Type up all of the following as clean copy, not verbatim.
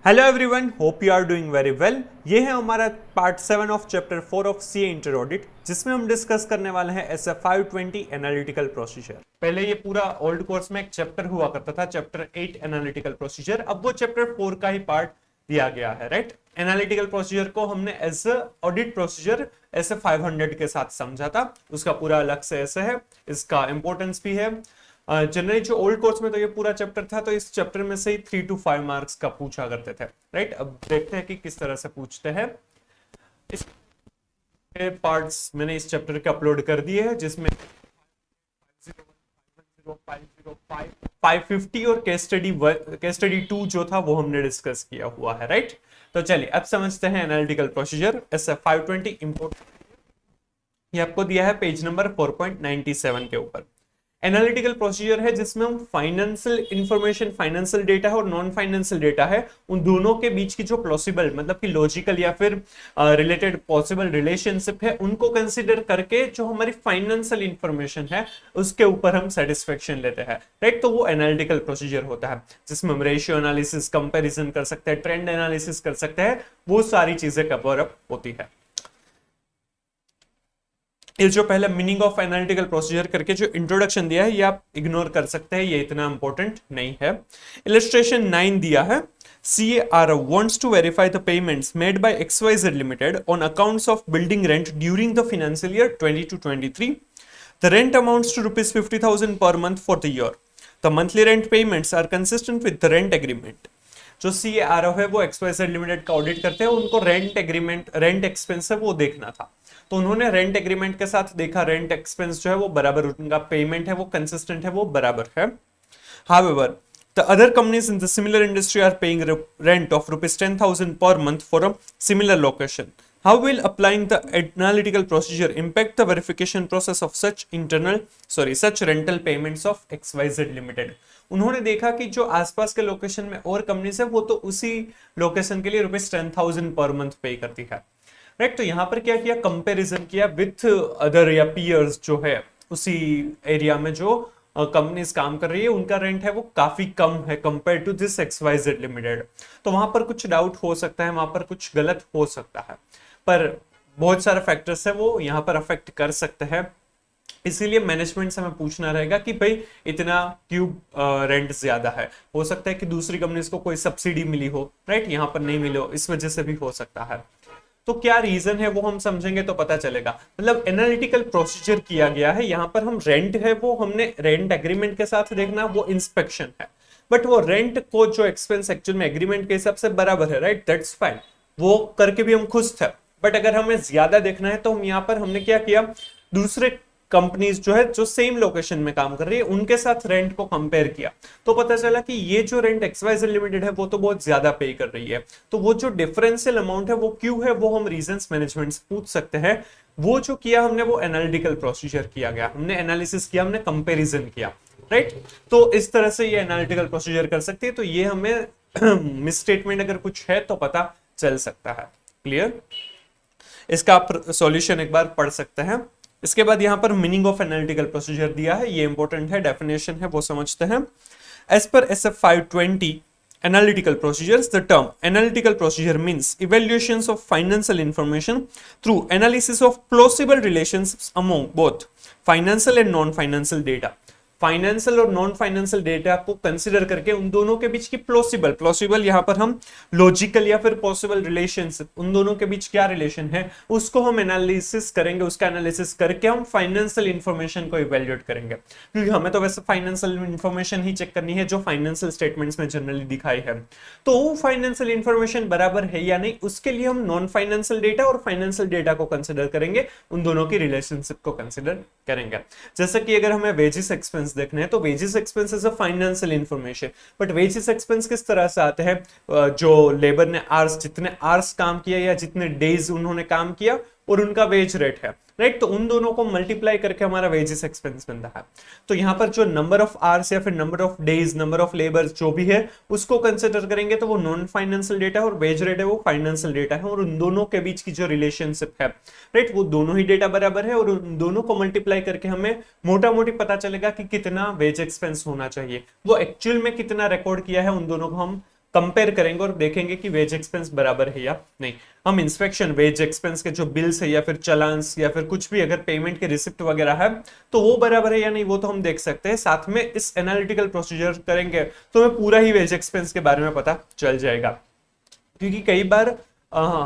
Hello everyone, hope you are doing very well. ये है हमारा part 7 of chapter 4 of CA inter audit, जिसमें हम डिस्कस करने वाले हैं SF 520 एनालिटिकल प्रोसीजर। पहले ये पूरा ओल्ड कोर्स में एक चैप्टर हुआ करता था, चैप्टर 8 एनालिटिकल प्रोसीजर। अब वो चैप्टर 4 का ही पार्ट दिया गया है, राइट। एनालिटिकल प्रोसीजर को हमने एज ऑडिट प्रोसीजर SF 500 के साथ समझा था, उसका पूरा अलग से ऐसे है, इसका इंपॉर्टेंस भी है। जनरली जो ओल्ड कोर्स में तो ये पूरा चैप्टर था, तो इस चैप्टर में से ही 3 to 5 मार्क्स का पूछा करते थे, राइट। अब देखते हैं कि किस तरह से पूछते हैं। इस पार्ट्स मैंने इस चैप्टर के अपलोड कर दिए हैं, जिसमें 550 और केस स्टडी 2 जो था वो हमने डिस्कस किया हुआ है, राइट। तो चलिए अब समझते हैं एनालिटिकल प्रोसीजर SF 520 इंपोर्ट। ये आपको दिया है पेज नंबर 4.97 के ऊपर। एनालिटिकल प्रोसीजर है जिसमें हम फाइनेंशियल इंफॉर्मेशन, फाइनेंशियल डेटा है और नॉन फाइनेंशियल डेटा है, उन दोनों के बीच की जो पॉसिबल मतलब कि लॉजिकल या फिर रिलेटेड पॉसिबल रिलेशनशिप है, उनको कंसीडर करके जो हमारी फाइनेंशियल इंफॉर्मेशन है उसके ऊपर हम सेटिस्फेक्शन लेते हैं, राइट। तो वो एनालिटिकल प्रोसीजर होता है, जिसमें हम रेशियो एनालिसिस, कंपेरिजन कर सकते हैं, ट्रेंड एनालिसिस कर सकते हैं, वो सारी चीजें कवर अप होती है। ये जो पहले मीनिंग ऑफ एनालिटिकल प्रोसीजर करके जो इंट्रोडक्शन दिया है, ये आप इग्नोर कर सकते हैं, ये इतना इंपॉर्टेंट नहीं है। इलस्ट्रेशन 9 दिया है, CAR wants to verify the payments made by XYZ Limited on accounts of building rent during the financial year 20 to 23. The rent amounts to rupees 50,000 per month for the year. The monthly rent payments are consistent with the rent agreement. जो CAR है वो XYZ limited का audit करते हैं, उनको rent agreement, rent expense है वो देखना था, तो उन्होंने रेंट एग्रीमेंट के साथ देखा रेंट एक्सपेंस जो है वो बराबर, उनका पेमेंट है वो कंसिस्टेंट है, वो बराबर है। However, the other companies in the similar industry are paying rent of rupees 10,000 per month for a similar location. How will applying the analytical procedure impact the verification process of such rental payments of XYZ Limited? उन्होंने देखा कि जो आसपास के location में और companies है वो तो उसी लोकेशन के लिए रुपीज 10,000 पर मंथ पे करती है, राइट। तो यहाँ पर क्या किया, कंपैरिजन किया विथ अदर या पीयर्स जो है उसी एरिया में जो कंपनीज काम कर रही है, उनका रेंट है वो काफी कम है compare to this XYZ limited. तो वहां पर कुछ डाउट हो सकता है, वहां पर कुछ गलत हो सकता है, पर बहुत सारे फैक्टर्स है वो यहाँ पर अफेक्ट कर सकते हैं। इसीलिए मैनेजमेंट से हमें पूछना रहेगा कि भाई इतना क्यों रेंट ज्यादा है। हो सकता है कि दूसरी कंपनीज को कोई सब्सिडी मिली हो, राइट, यहाँ पर नहीं मिले हो, इस वजह से भी हो सकता है। तो क्या रीजन है वो हम समझेंगे तो पता चलेगा। मतलब एनालिटिकल प्रोसीजर किया गया है, यहाँ पर हम रेंट है वो हमने रेंट एग्रीमेंट के साथ देखना, वो इंस्पेक्शन है, बट वो रेंट को जो एक्सपेंस एक्चुअल में एग्रीमेंट के हिसाब से बराबर है, राइट, दैट्स फाइन, वो करके भी हम खुश थे। बट अगर हमें ज्यादा देखना है तो हम यहाँ पर हमने क्या किया, दूसरे कंपनीज जो है जो सेम लोकेशन में काम कर रही है उनके साथ रेंट को कंपेयर किया, तो पता चला कि ये जो रेंट XYZ लिमिटेड है वो तो बहुत ज्यादा पे कर रही है। तो वो जो डिफरेंशियल अमाउंट है वो क्यों है, वो हम रीजंस मैनेजमेंट से पूछ सकते हैं। वो जो किया हमने वो एनालिटिकल प्रोसीजर किया गया, हमने एनालिसिस किया, हमने कंपेरिजन किया, राइट। तो इस तरह से ये एनालिटिकल प्रोसीजर कर सकती है। तो ये हमें मिसस्टेटमेंट अगर कुछ है तो पता चल सकता है। क्लियर, इसका आप सॉल्यूशन एक बार पढ़ सकते हैं। इसके बाद यहां पर मीनिंग ऑफ एनालिटिकल प्रोसीजर दिया है, ये इंपॉर्टेंट है, डेफिनेशन है वो समझते हैं। As per SF 520 analytical procedures, the term analytical procedure means evaluations of financial information through analysis of plausible relationships among both financial and non-financial data. Financial और non financial data को consider करके उन दोनों के बीच की प्लॉसिबल यहां पर हम लॉजिकल या फिर पॉसिबल रिलेशनशिप, उन दोनों के बीच क्या रिलेशन है उसको हम एनालिसिस करेंगे, उसका एनालिसिस करके हम फाइनेंशियल इंफॉर्मेशन को इवेल्युएट करेंगे, क्योंकि हमें तो वैसे फाइनेंशियल इंफॉर्मेशन ही चेक करनी है जो फाइनेंशियल स्टेटमेंट्स में जनरली दिखाई है। तो वो फाइनेंशियल इंफॉर्मेशन बराबर है या नहीं, उसके लिए हम नॉन फाइनेंशियल डेटा और फाइनेंशियल डेटा को कंसिडर करेंगे, उन दोनों की रिलेशनशिप को कंसिडर करेंगे। जैसे कि अगर हमें वेजेस एक्सपेंस देखना है तो wages expense is a financial information, but wages expense किस तरह से आते हैं, जो लेबर ने आवर्स, जितने आवर्स काम किया या जितने डेज उन्होंने काम किया और उनका वेज रेट है, राइट। तो उन दोनों को मल्टीप्लाई करके हमारा वेजेस एक्सपेंस बनता है। तो यहाँ पर जो नंबर ऑफ आवर्स या फिर number of days, number of labour जो भी है उसको कंसिडर करेंगे, तो वो नॉन फाइनेंशियल डेटा और वेज रेट है वो फाइनेंशियल डेटा है, और उन दोनों के बीच की जो रिलेशनशिप है, राइट, वो दोनों ही डेटा बराबर है, और उन दोनों को मल्टीप्लाई करके हमें मोटा मोटी पता चलेगा कि कितना वेज एक्सपेंस होना चाहिए, वो एक्चुअल में कितना रिकॉर्ड किया है, उन दोनों को हम कंपेयर करेंगे और देखेंगे कि वेज एक्सपेंस बराबर है या नहीं। हम इंस्पेक्शन वेज एक्सपेंस के जो बिल्स है या फिर चलान्स या फिर कुछ भी अगर पेमेंट के रिसिप्ट वगैरह है तो वो बराबर है या नहीं वो तो हम देख सकते हैं। साथ में इस एनालिटिकल प्रोसीजर करेंगे तो हमें पूरा ही वेज एक्सपेंस के बारे में पता चल जाएगा। क्योंकि कई बार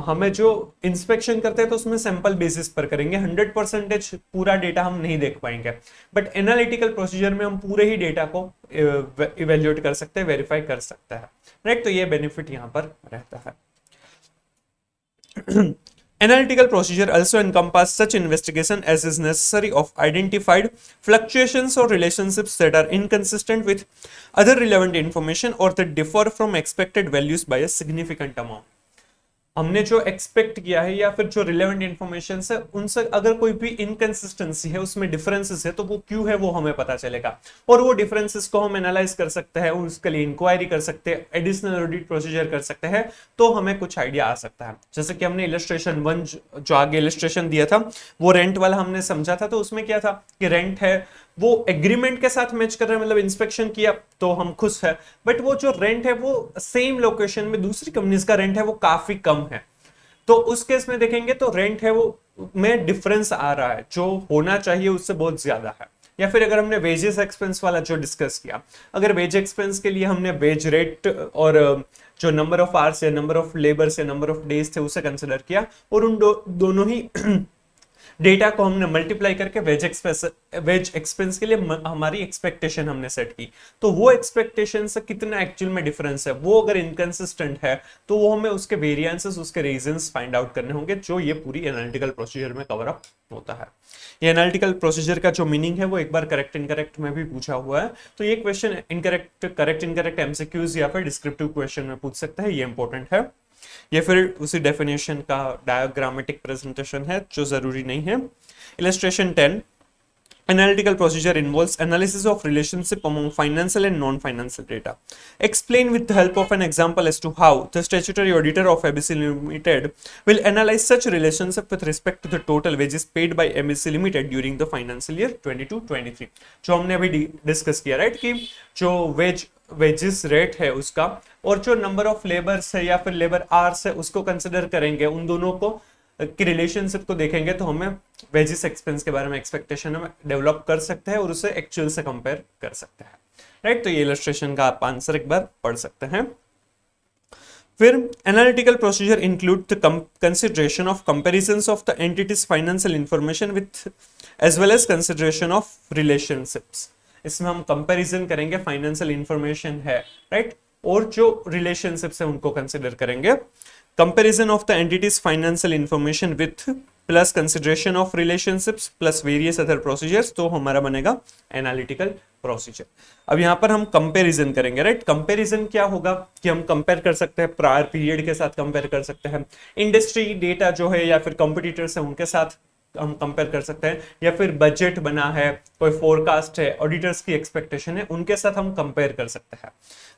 हमें जो इंस्पेक्शन करते हैं तो उसमें सैंपल बेसिस पर करेंगे, 100% पूरा डेटा हम नहीं देख पाएंगे। बट एनालिटिकल प्रोसीजर में हम पूरे ही डेटा को इवेल्युएट कर सकते हैं, वेरीफाई कर सकते हैं, राइट। तो ये बेनिफिट यहां पर रहता है। Analytical procedure also encompass such investigation as is necessary of identified fluctuations or relationships that are inconsistent with other relevant information or that differ from expected values by a significant amount। हमने जो expect किया है या फिर जो relevant information है उनसे अगर कोई भी इनकंसिस्टेंसी है, उसमें डिफरेंसेस है, तो वो क्यों है वो हमें पता चलेगा और वो डिफरेंसेस को हम एनालाइज कर सकते हैं, उसके लिए इंक्वायरी कर सकते हैं, एडिशनल ऑडिट प्रोसीजर कर सकते हैं, तो हमें कुछ आइडिया आ सकता है। जैसे कि हमने इलस्ट्रेशन 1 जो आगे इलस्ट्रेशन दिया था वो रेंट वाला हमने समझा था, तो उसमें क्या था कि रेंट है वो एग्रीमेंट के साथ मैच कर रहे हैं, मतलब इंस्पेक्शन किया तो हम खुश है, बट वो जो रेंट है वो सेम लोकेशन में दूसरी कंपनीज का रेंट है वो काफी कम है, तो उस केस में देखेंगे तो रेंट है वो में डिफरेंस आ रहा है, जो होना चाहिए उससे बहुत ज्यादा है। या फिर अगर हमने वेजेस एक्सपेंस वाला जो डिस्कस किया, अगर वेज एक्सपेंस के लिए हमने वेज रेट और जो नंबर ऑफ आवर्स या नंबर ऑफ लेबर्स या नंबर ऑफ डेज थे उसे कंसिडर किया और उन दोनों ही डेटा को हमने मल्टीप्लाई करके वेज एक्सपेंस के लिए हमारी एक्सपेक्टेशन हमने सेट की, तो वो एक्सपेक्टेशन से कितना एक्चुअल में डिफरेंस है, वो अगर इनकंसिस्टेंट है तो वो हमें उसके वेरिएंसेस, उसके रीजंस फाइंड आउट करने होंगे, जो ये पूरी एनालिटिकल प्रोसीजर में कवर अप होता है। ये एनालिटिकल प्रोसीजर का जो मीनिंग है वो एक बार करेक्ट इनकरेक्ट में भी पूछा हुआ है, तो ये क्वेश्चन करेक्ट इनकरेक्ट एमसीक्यूज या फिर डिस्क्रिप्टिव क्वेश्चन में पूछ सकता है, ये इंपॉर्टेंट है। ये फिर उसी डेफिनेशन का डायग्रामेटिक प्रेजेंटेशन है जो जरूरी नहीं है। Illustration 10, analytical procedure involves analysis of relationship among financial and non-financial data. Explain with the help of an example as to how the statutory auditor of ABC Limited will analyze such relationship with respect to the total wages paid by ABC Limited during the financial year 22-23। जो हमने अभी discuss किया, right, कि जो wages rate है उसका और जो नंबर ऑफ लेबर्स है या फिर लेबर आवर्स है उसको कंसिडर करेंगे, उन दोनों को की रिलेशनशिप को देखेंगे तो हमें वेजेस एक्सपेंस के बारे में एक्सपेक्टेशन हम डेवलप कर सकते हैं और उसे एक्चुअल से कंपेयर कर सकते हैं, राइट। तो ये इलस्ट्रेशन का आप आंसर एक बार पढ़ सकते हैं। फिर analytical procedure include the consideration of comparisons of the entity's financial information with as well as consideration of relationships. इसमें हम कंपैरिजन करेंगे, फाइनेंशियल इंफॉर्मेशन है, राइट, और जो रिलेशनशिप्स है उनको कंसिडर करेंगे। Comparison of the entities financial information with plus consideration of relationships plus various other procedures, तो हमारा बनेगा analytical procedure। अब यहाँ पर हम कंपैरिजन करेंगे, राइट। कंपैरिजन क्या होगा कि हम कंपेयर कर सकते हैं, प्रायर पीरियड के साथ कंपेयर कर सकते हैं, इंडस्ट्री डेटा जो है या फिर कंपटीटर्स है उनके साथ हम कंपेयर कर सकते हैं, या फिर बजट बना है, कोई फोरकास्ट है, ऑडिटर्स की एक्सपेक्टेशन है, उनके साथ हम कंपेयर कर सकते हैं,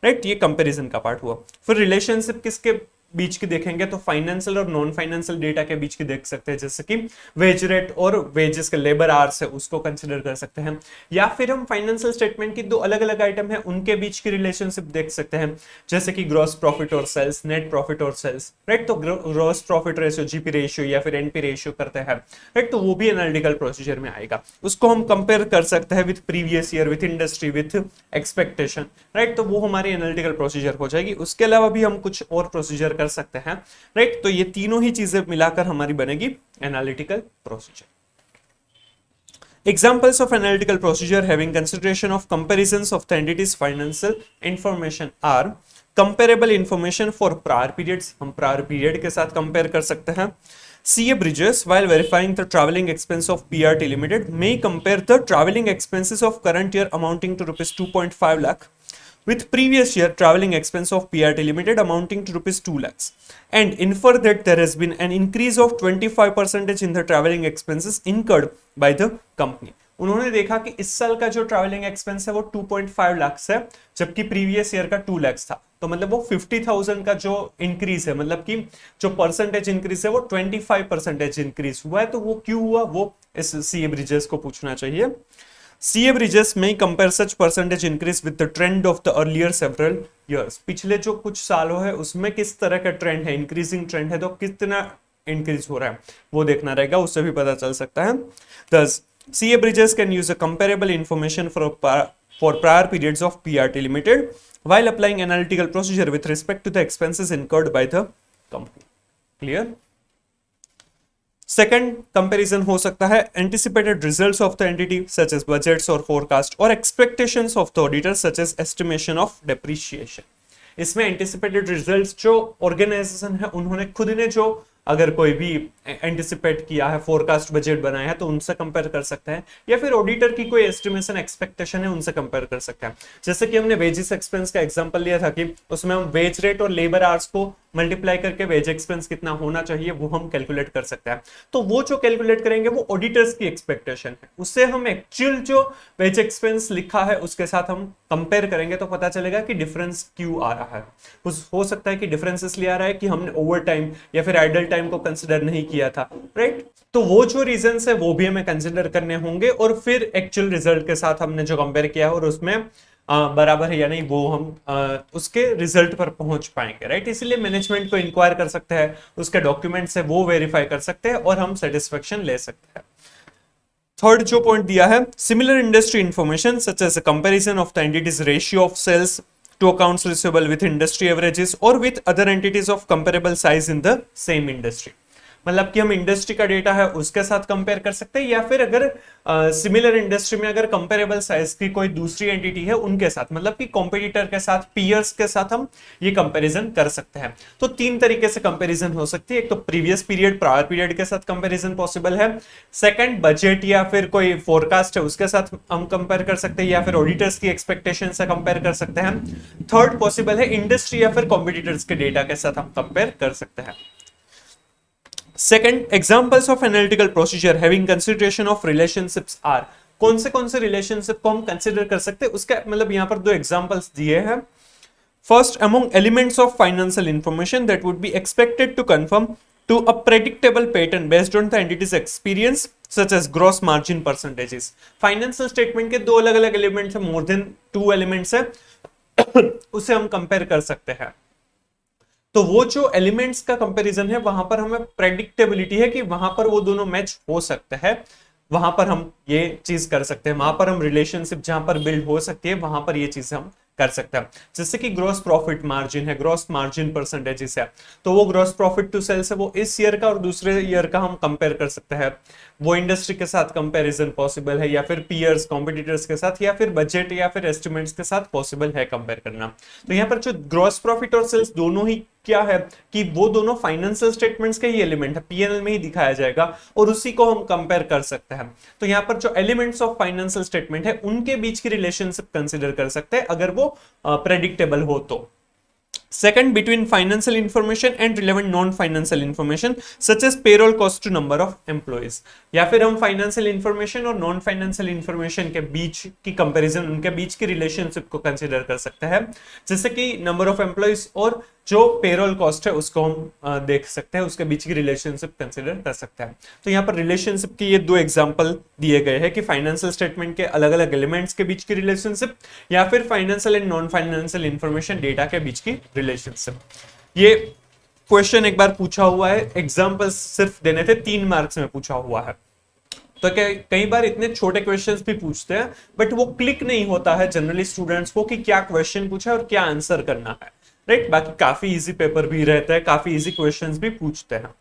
राइट। ये कंपैरिजन का पार्ट हुआ। फिर रिलेशनशिप किसके बीच की देखेंगे तो फाइनेंशियल और नॉन फाइनेंशियल डेटा के बीच की देख सकते हैं, जैसे कि वेज रेट और वेजेस के लेबर आवर्स है उसको कंसिडर कर सकते हैं, या फिर हम फाइनेंशियल स्टेटमेंट की दो अलग अलग आइटम है उनके बीच की रिलेशनशिप देख सकते हैं, जैसे कि ग्रॉस प्रॉफिट और सेल्स, नेट प्रॉफिट और सेल्स, राइट। तो gross profit ratio, GP ratio या फिर एनपी रेशियो करते हैं, राइट, तो वो भी एनालिटिकल प्रोसीजर में आएगा। उसको हम कंपेयर कर सकते हैं with previous year, with industry, with expectation, right, तो वो हमारी एनालिटिकल प्रोसीजर हो जाएगी। उसके अलावा भी हम कुछ और प्रोसीजर कर सकते हैं, राइट। तो ये तीनों ही चीजें मिलाकर हमारी बनेगी analytical procedure. Examples of analytical procedure having consideration of comparisons of the entity's financial information are comparable information for prior periods, हम prior period के साथ compare कर सकते हैं। CA Bridges, while verifying the travelling expense of PRT Limited, may compare the travelling expenses of current year amounting to rupees 2.5 lakh with previous year travelling expense of PRT Limited amounting to rupees 2 lakhs and infer that there has been an increase of 25% in the travelling expenses incurred by the company। उन्होंने देखा कि इस साल का जो travelling expense है वो 2.5 लाख है, जबकि प्रीवियस ईयर का 2 लाख था, तो मतलब वो 50,000 का जो इंक्रीज है, मतलब कि जो परसेंटेज इंक्रीज है वो 25% इंक्रीज हुआ है। तो वो क्यों हुआ वो इस सीए ब्रिजेस को पूछना चाहिए। CA Bridges may compare such percentage increase with the trend of the earlier several years. पिछले जो कुछ सालों है उसमें किस तरह का ट्रेंड है, इंक्रीजिंग ट्रेंड है तो कितना इंक्रीज हो रहा है वो देखना रहेगा, उससे भी पता चल सकता है. Thus, CA Bridges can use a comparable information for prior periods of PRT Limited while applying analytical procedure with respect to the expenses incurred by the company. Clear? Second comparison हो सकता है anticipated results of the entity such as budgets और forecast और expectations of the auditor such as estimation of depreciation. इसमें anticipated results जो organisation है उन्होंने खुद ने जो अगर कोई भी एंटिसिपेट किया है, फोरकास्ट बजट बनाया है तो उनसे कंपेयर कर सकते हैं, या फिर ऑडिटर की कोई एस्टिमेशन एक्सपेक्टेशन है उनसे कंपेयर कर सकते हैं. जैसे कि हमने वेजेस एक्सपेंस का एग्जांपल लिया था कि उसमें हम वेज रेट और लेबर आवर्स को मल्टीप्लाई करके वेज एक्सपेंस कितना होना चाहिए वो हम कैलकुलेट कर सकते हैं. तो वो जो कैलकुलेट करेंगे वो ऑडिटर्स की एक्सपेक्टेशन है, उससे हम एक्चुअल जो वेज एक्सपेंस लिखा है उसके साथ हम कंपेयर करेंगे तो पता चलेगा कि डिफरेंस क्यों आ रहा है. हो सकता है कि डिफरेंस इसलिए आ रहा है कि हमने ओवर टाइम या फिर आइडल टाइम को कंसिडर नहीं किया था, राइट. तो वो जो रीजंस है वो भी हमें कंसिडर करने होंगे और फिर एक्चुअल रिजल्ट के साथ हमने जो कंपेयर किया है और उसमें बराबर है या नहीं वो हम उसके रिजल्ट पर पहुंच पाएंगे, राइट. इसलिए मैनेजमेंट को इंक्वायर कर सकते हैं, उसके डॉक्यूमेंट से वो वेरीफाई कर सकते हैं और हम सेटिस्फेक्शन ले सकते हैं. थर्ड जो पॉइंट दिया है, similar industry information such as a comparison of the entity's ratio of sales to accounts receivable with industry averages or with other entities of comparable size in the same industry. मतलब कि हम industry का data है उसके साथ compare कर सकते हैं, या फिर अगर सिमिलर इंडस्ट्री में अगर कंपेरेबल साइज की कोई दूसरी एंटिटी है उनके साथ, मतलब कि कॉम्पिटिटर के साथ, पीयर्स के साथ हम ये कंपैरिजन कर सकते हैं. तो तीन तरीके से कंपैरिजन हो सकती है. एक तो प्रीवियस पीरियड, प्रायर पीरियड के साथ कंपैरिजन पॉसिबल है. सेकंड, बजट या फिर कोई फोरकास्ट है उसके साथ हम कंपेयर कर सकते हैं, या फिर ऑडिटर्स की एक्सपेक्टेशन से कंपेयर कर सकते हैं. थर्ड पॉसिबल है इंडस्ट्री या फिर कॉम्पिटिटर्स के डेटा के साथ हम कंपेयर कर सकते हैं. Second, examples of analytical procedure having consideration of relationships are. कौन से रिलेशनशिप को हम कंसिडर कर सकते हैं उसका मतलब यहाँ पर दो एग्जांपल्स दिए हैं. First, among elements of financial information that would be expected to conform to a predictable pattern based on the entity's experience such as gross margin percentages. Financial statement के दो अलग अलग एलिमेंट्स है, मोर देन 2 एलिमेंट्स है, उसे हम compare कर सकते हैं. तो वो जो एलिमेंट्स का कंपैरिजन है वहां पर हमें प्रेडिक्टेबिलिटी है कि वहां पर वो दोनों मैच हो सकते हैं, वहां पर हम ये चीज कर सकते हैं, वहां पर हम रिलेशनशिप जहां पर बिल्ड हो सकती है वहां पर ये चीज हम कर सकते हैं. जैसे कि ग्रॉस प्रॉफिट मार्जिन है, ग्रॉस मार्जिन परसेंटेजेस है, तो वो ग्रॉस प्रॉफिट टू सेल्स है, वो इस ईयर का और दूसरे ईयर का हम कंपेयर कर सकते हैं. वो इंडस्ट्री के साथ कंपैरिजन पॉसिबल है, या फिर पीयर्स, कॉम्पिटिटर्स के साथ, या फिर बजट या फिर एस्टिमेट्स के साथ पॉसिबल है कंपेयर करना. तो यहाँ पर जो ग्रॉस प्रॉफिट और सेल्स दोनों ही क्या है कि वो दोनों फाइनेंशियल स्टेटमेंट्स का ही एलिमेंट है, पीएनएल में ही दिखाया जाएगा और उसी को हम कंपेयर कर सकते हैं. तो यहाँ पर जो एलिमेंट्स ऑफ फाइनेंशियल स्टेटमेंट है उनके बीच की रिलेशनशिप कंसीडर कर सकते हैं अगर वो प्रेडिक्टेबल हो तो. Second, between financial information and relevant non-financial information such as payroll cost to number of employees. या फिर हम फाइनेंशियल इंफॉर्मेशन और नॉन फाइनेंशियल इंफॉर्मेशन के बीच की कंपैरिजन, उनके बीच की रिलेशनशिप को कंसीडर कर सकते हैं. जैसे कि नंबर ऑफ एम्प्लॉइज और जो पेरोल कॉस्ट है उसको हम देख सकते हैं, उसके बीच की रिलेशनशिप कंसीडर कर सकते हैं. तो यहाँ पर रिलेशनशिप की ये दो एग्जांपल दिए गए हैं कि फाइनेंशियल स्टेटमेंट के अलग अलग एलिमेंट्स के बीच की रिलेशनशिप या फिर financial and non financial information data के बीच की रिलेशनशिप. ये क्वेश्चन एक बार पूछा हुआ है, एग्जांपल्स सिर्फ देने थे, 3 मार्क्स में पूछा हुआ है. तो कई बार इतने छोटे क्वेश्चंस भी पूछते हैं बट वो क्लिक नहीं होता है जनरली स्टूडेंट्स को कि क्या क्वेश्चन पूछा है और क्या आंसर करना है, राइट. बाकी काफी इजी पेपर भी रहता है, काफी इजी क्वेश्चंस भी पूछते हैं.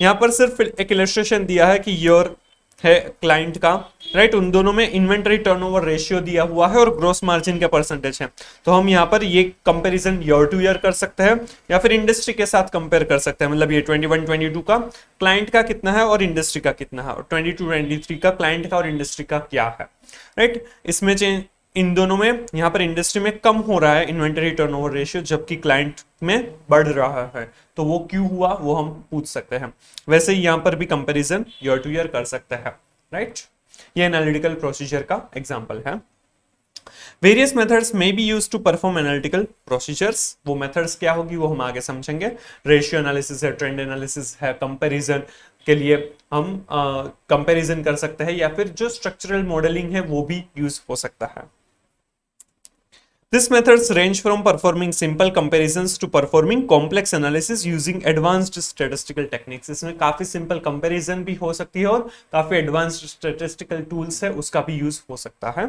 यहाँ पर सिर्फ एक इलस्ट्रेशन दिया है कि ईयर है क्लाइंट का, राइट. उन दोनों में इन्वेंटरी टर्नओवर रेशियो दिया हुआ है और ग्रोस मार्जिन के परसेंटेज है. तो हम यहाँ पर ये कंपैरिजन ईयर टू ईयर कर सकते हैं या फिर इंडस्ट्री के साथ कंपेयर कर सकते हैं. मतलब ये 21-22 का क्लाइंट का कितना है और इंडस्ट्री का कितना है, और 22-23 का क्लाइंट का और इंडस्ट्री का क्या है, राइट. इसमें इन दोनों में यहाँ पर इंडस्ट्री में कम हो रहा है इन्वेंटरी टर्नओवर रेशियो जबकि क्लाइंट में बढ़ रहा है, तो वो क्यों हुआ वो हम पूछ सकते हैं. वैसे ही यहाँ पर भी कंपैरिजन ईयर टू ईयर कर सकते हैं, राइट. ये एनालिटिकल प्रोसीजर का एग्जांपल है. वेरियस मेथड्स में be use to perform analytical procedures. वो मेथड्स क्या होगी वो हम आगे समझेंगे। रेशियो एनालिसिस है, ट्रेंड एनालिसिस है, कंपैरिजन के लिए हम कंपैरिजन कर सकते हैं, या फिर जो स्ट्रक्चरल मॉडलिंग है वो भी यूज हो सकता है। These methods range from performing simple comparisons to performing complex analysis using advanced statistical techniques। इसमें काफी simple comparison भी हो सकती है और काफी advanced statistical tools है उसका भी use हो सकता है।